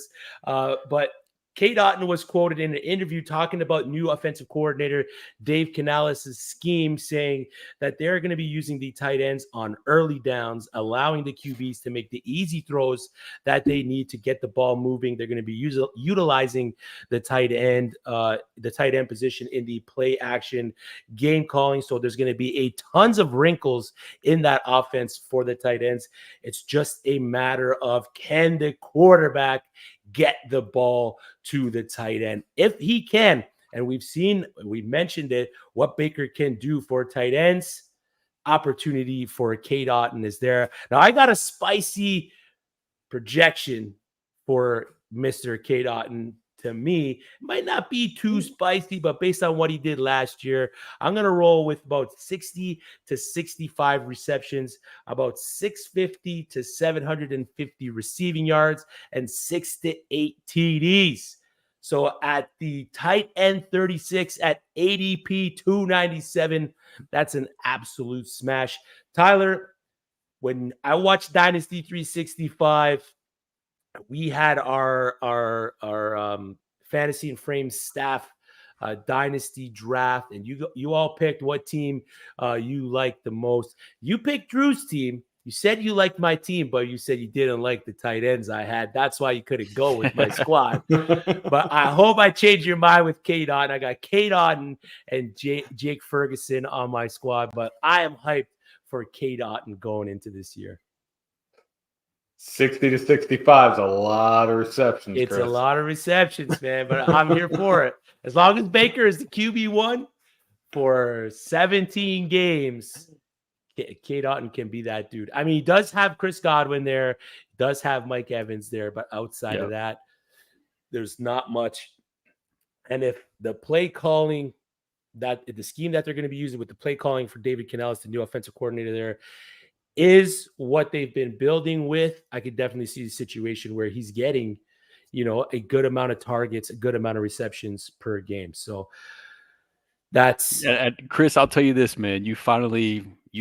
But Cade Otton was quoted in an interview talking about new offensive coordinator Dave Canales' scheme, saying that they're going to be using the tight ends on early downs, allowing the QBs to make the easy throws that they need to get the ball moving. They're going to be utilizing the tight end position in the play action game calling. So there's going to be a tons of wrinkles in that offense for the tight ends. It's just a matter of, can the quarterback get the ball to the tight end? If he can, and we mentioned it, what Baker can do for tight ends, opportunity for Cade Otton is there. Now, I got a spicy projection for Mr. Cade Otton. To me, it might not be too spicy, but based on what he did last year, I'm going to roll with about 60 to 65 receptions, about 650 to 750 receiving yards, and 6 to 8 TDs. So at the tight end 36 at ADP 297, that's an absolute smash. Tyler, when I watched Dynasty 365, we had our fantasy and frame staff dynasty draft, and you all picked what team you liked the most. You picked Drew's team. You said you liked my team, but you said you didn't like the tight ends I had. That's why you couldn't go with my squad. But I hope I changed your mind with Cade Otton. I got Cade Otton and Jake Ferguson on my squad, but I am hyped for Cade Otton going into this year. 60 to 65 is a lot of receptions. It's Chris. a lot of receptions, man, but I'm here for it. As long as Baker is the QB1 for 17 games, Cade Otton can be that dude. I mean, he does have Chris Godwin there, does have Mike Evans there, but outside of that, there's not much. And if the play calling, that the scheme that they're going to be using with the play calling for David Canales, the new offensive coordinator there, is what they've been building with, I could definitely see the situation where he's getting, a good amount of targets, a good amount of receptions per game. So that's Chris, I'll tell you this, man. You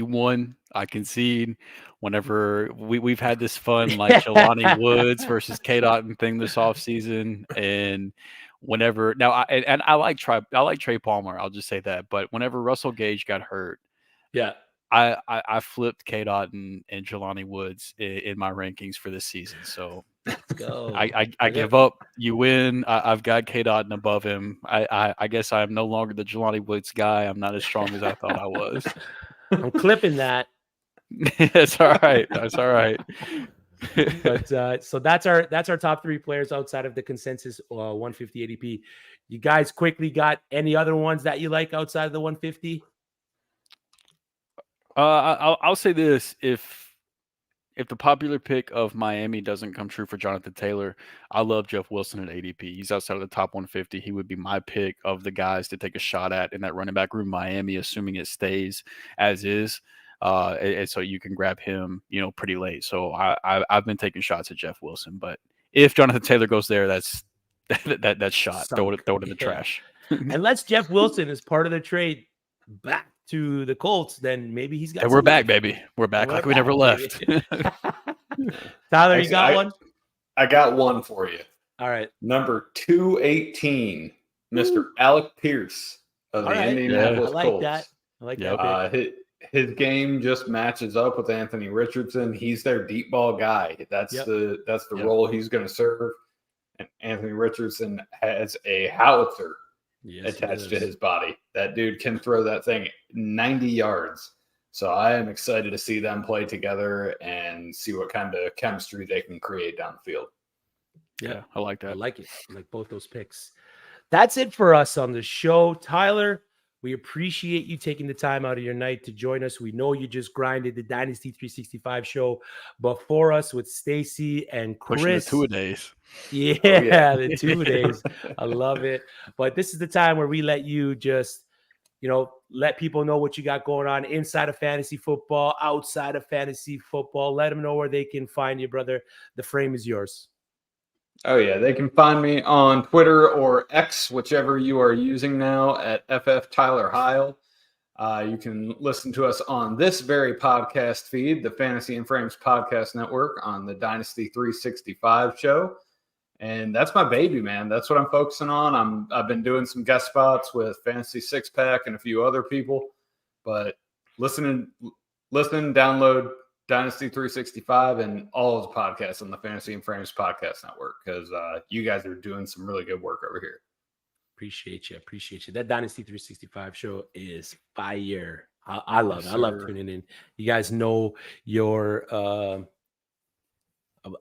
won. I concede. Whenever we've had this fun like Jelani Woods versus Cade Otton thing this offseason, and whenever now I like Trey Palmer, I'll just say that. But whenever Russell Gage got hurt, I flipped Cade Otton and Jelani Woods in my rankings for this season. So let's go. I give up. You win. I've got Cade Otton above him. I guess I'm no longer the Jelani Woods guy. I'm not as strong as I thought I was. I'm clipping that. That's all right. That's all right. But so that's our top 3 players outside of the consensus 150 ADP. You guys quickly got any other ones that you like outside of the 150? I'll say this: if the popular pick of Miami doesn't come true for Jonathan Taylor, I love Jeff Wilson at ADP. He's outside of the top 150. He would be my pick of the guys to take a shot at in that running back room, Miami, assuming it stays as is. and so you can grab him, pretty late. So I've been taking shots at Jeff Wilson, but if Jonathan Taylor goes there, that's shot. Throw it in the trash. Unless Jeff Wilson is part of the trade back to the Colts, then maybe he's got. And we're back, baby. We're back like we never left. Tyler, you got one? I got one for you. All right. Number 218, Mr. Alec Pierce of the Indianapolis Colts. I like that. His game just matches up with Anthony Richardson. He's their deep ball guy. That's the role he's going to serve. And Anthony Richardson has a howitzer attached to his body. That dude can throw that thing 90 yards. So I am excited to see them play together and see what kind of chemistry they can create down the field. Yeah, I like that. I like it. I like both those picks. That's it for us on the show. Tyler, we appreciate you taking the time out of your night to join us. We know you just grinded the Dynasty 365 show before us with Stacy and Chris. Pushing the two-a-days. Yeah, the 2 days. I love it. But this is the time where we let you just, let people know what you got going on inside of fantasy football, outside of fantasy football. Let them know where they can find you, brother. The frame is yours. Oh, yeah. They can find me on Twitter or X, whichever you are using now, at FF Tyler Heil. You can listen to us on this very podcast feed, the Fantasy and Frames Podcast Network, on the Dynasty 365 show. And that's my baby, man. That's what I'm focusing on. I've been doing some guest spots with Fantasy Six Pack and a few other people. But listen, download Dynasty 365 and all of the podcasts on the Fantasy and Frames Podcast Network, because you guys are doing some really good work over here. Appreciate you. That Dynasty 365 show is fire. I love it. I love tuning in. You guys know your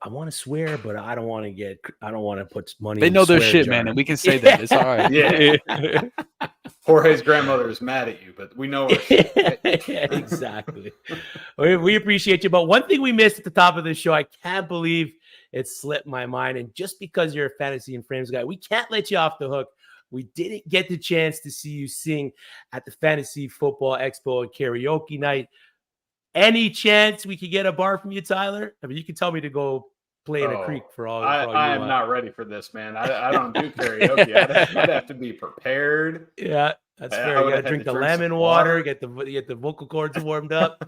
I want to swear, but I don't want to put money. They know their shit, man, and we can say that. It's all right. Yeah. Jorge's grandmother is mad at you, but we know her shit. Yeah, exactly. We appreciate you. But one thing we missed at the top of the show, I can't believe it slipped my mind. And just because you're a Fantasy and Frames guy, we can't let you off the hook. We didn't get the chance to see you sing at the Fantasy Football Expo and karaoke night. Any chance we could get a bar from you, Tyler? I mean, you can tell me to go play in a creek for all. I am not ready for this, man. I don't do karaoke. I'd have to be prepared. Yeah, that's fair. You got to drink the lemon water, get the vocal cords warmed up.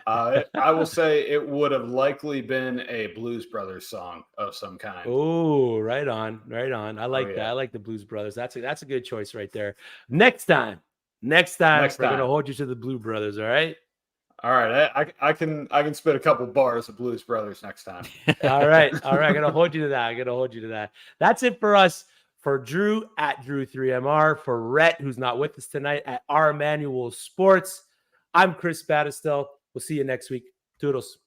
I will say it would have likely been a Blues Brothers song of some kind. Oh, right on. I like that. I like the Blues Brothers. That's a good choice right there. Next time, we're gonna hold you to the Blue Brothers. All right. All right, I can spit a couple bars of Blues Brothers next time. All right. I'm gonna hold you to that. That's it for us. For Drew at Drew3MR, for Rhett, who's not with us tonight, at R Manual Sports. I'm Chris Battistel. We'll see you next week. Toodles.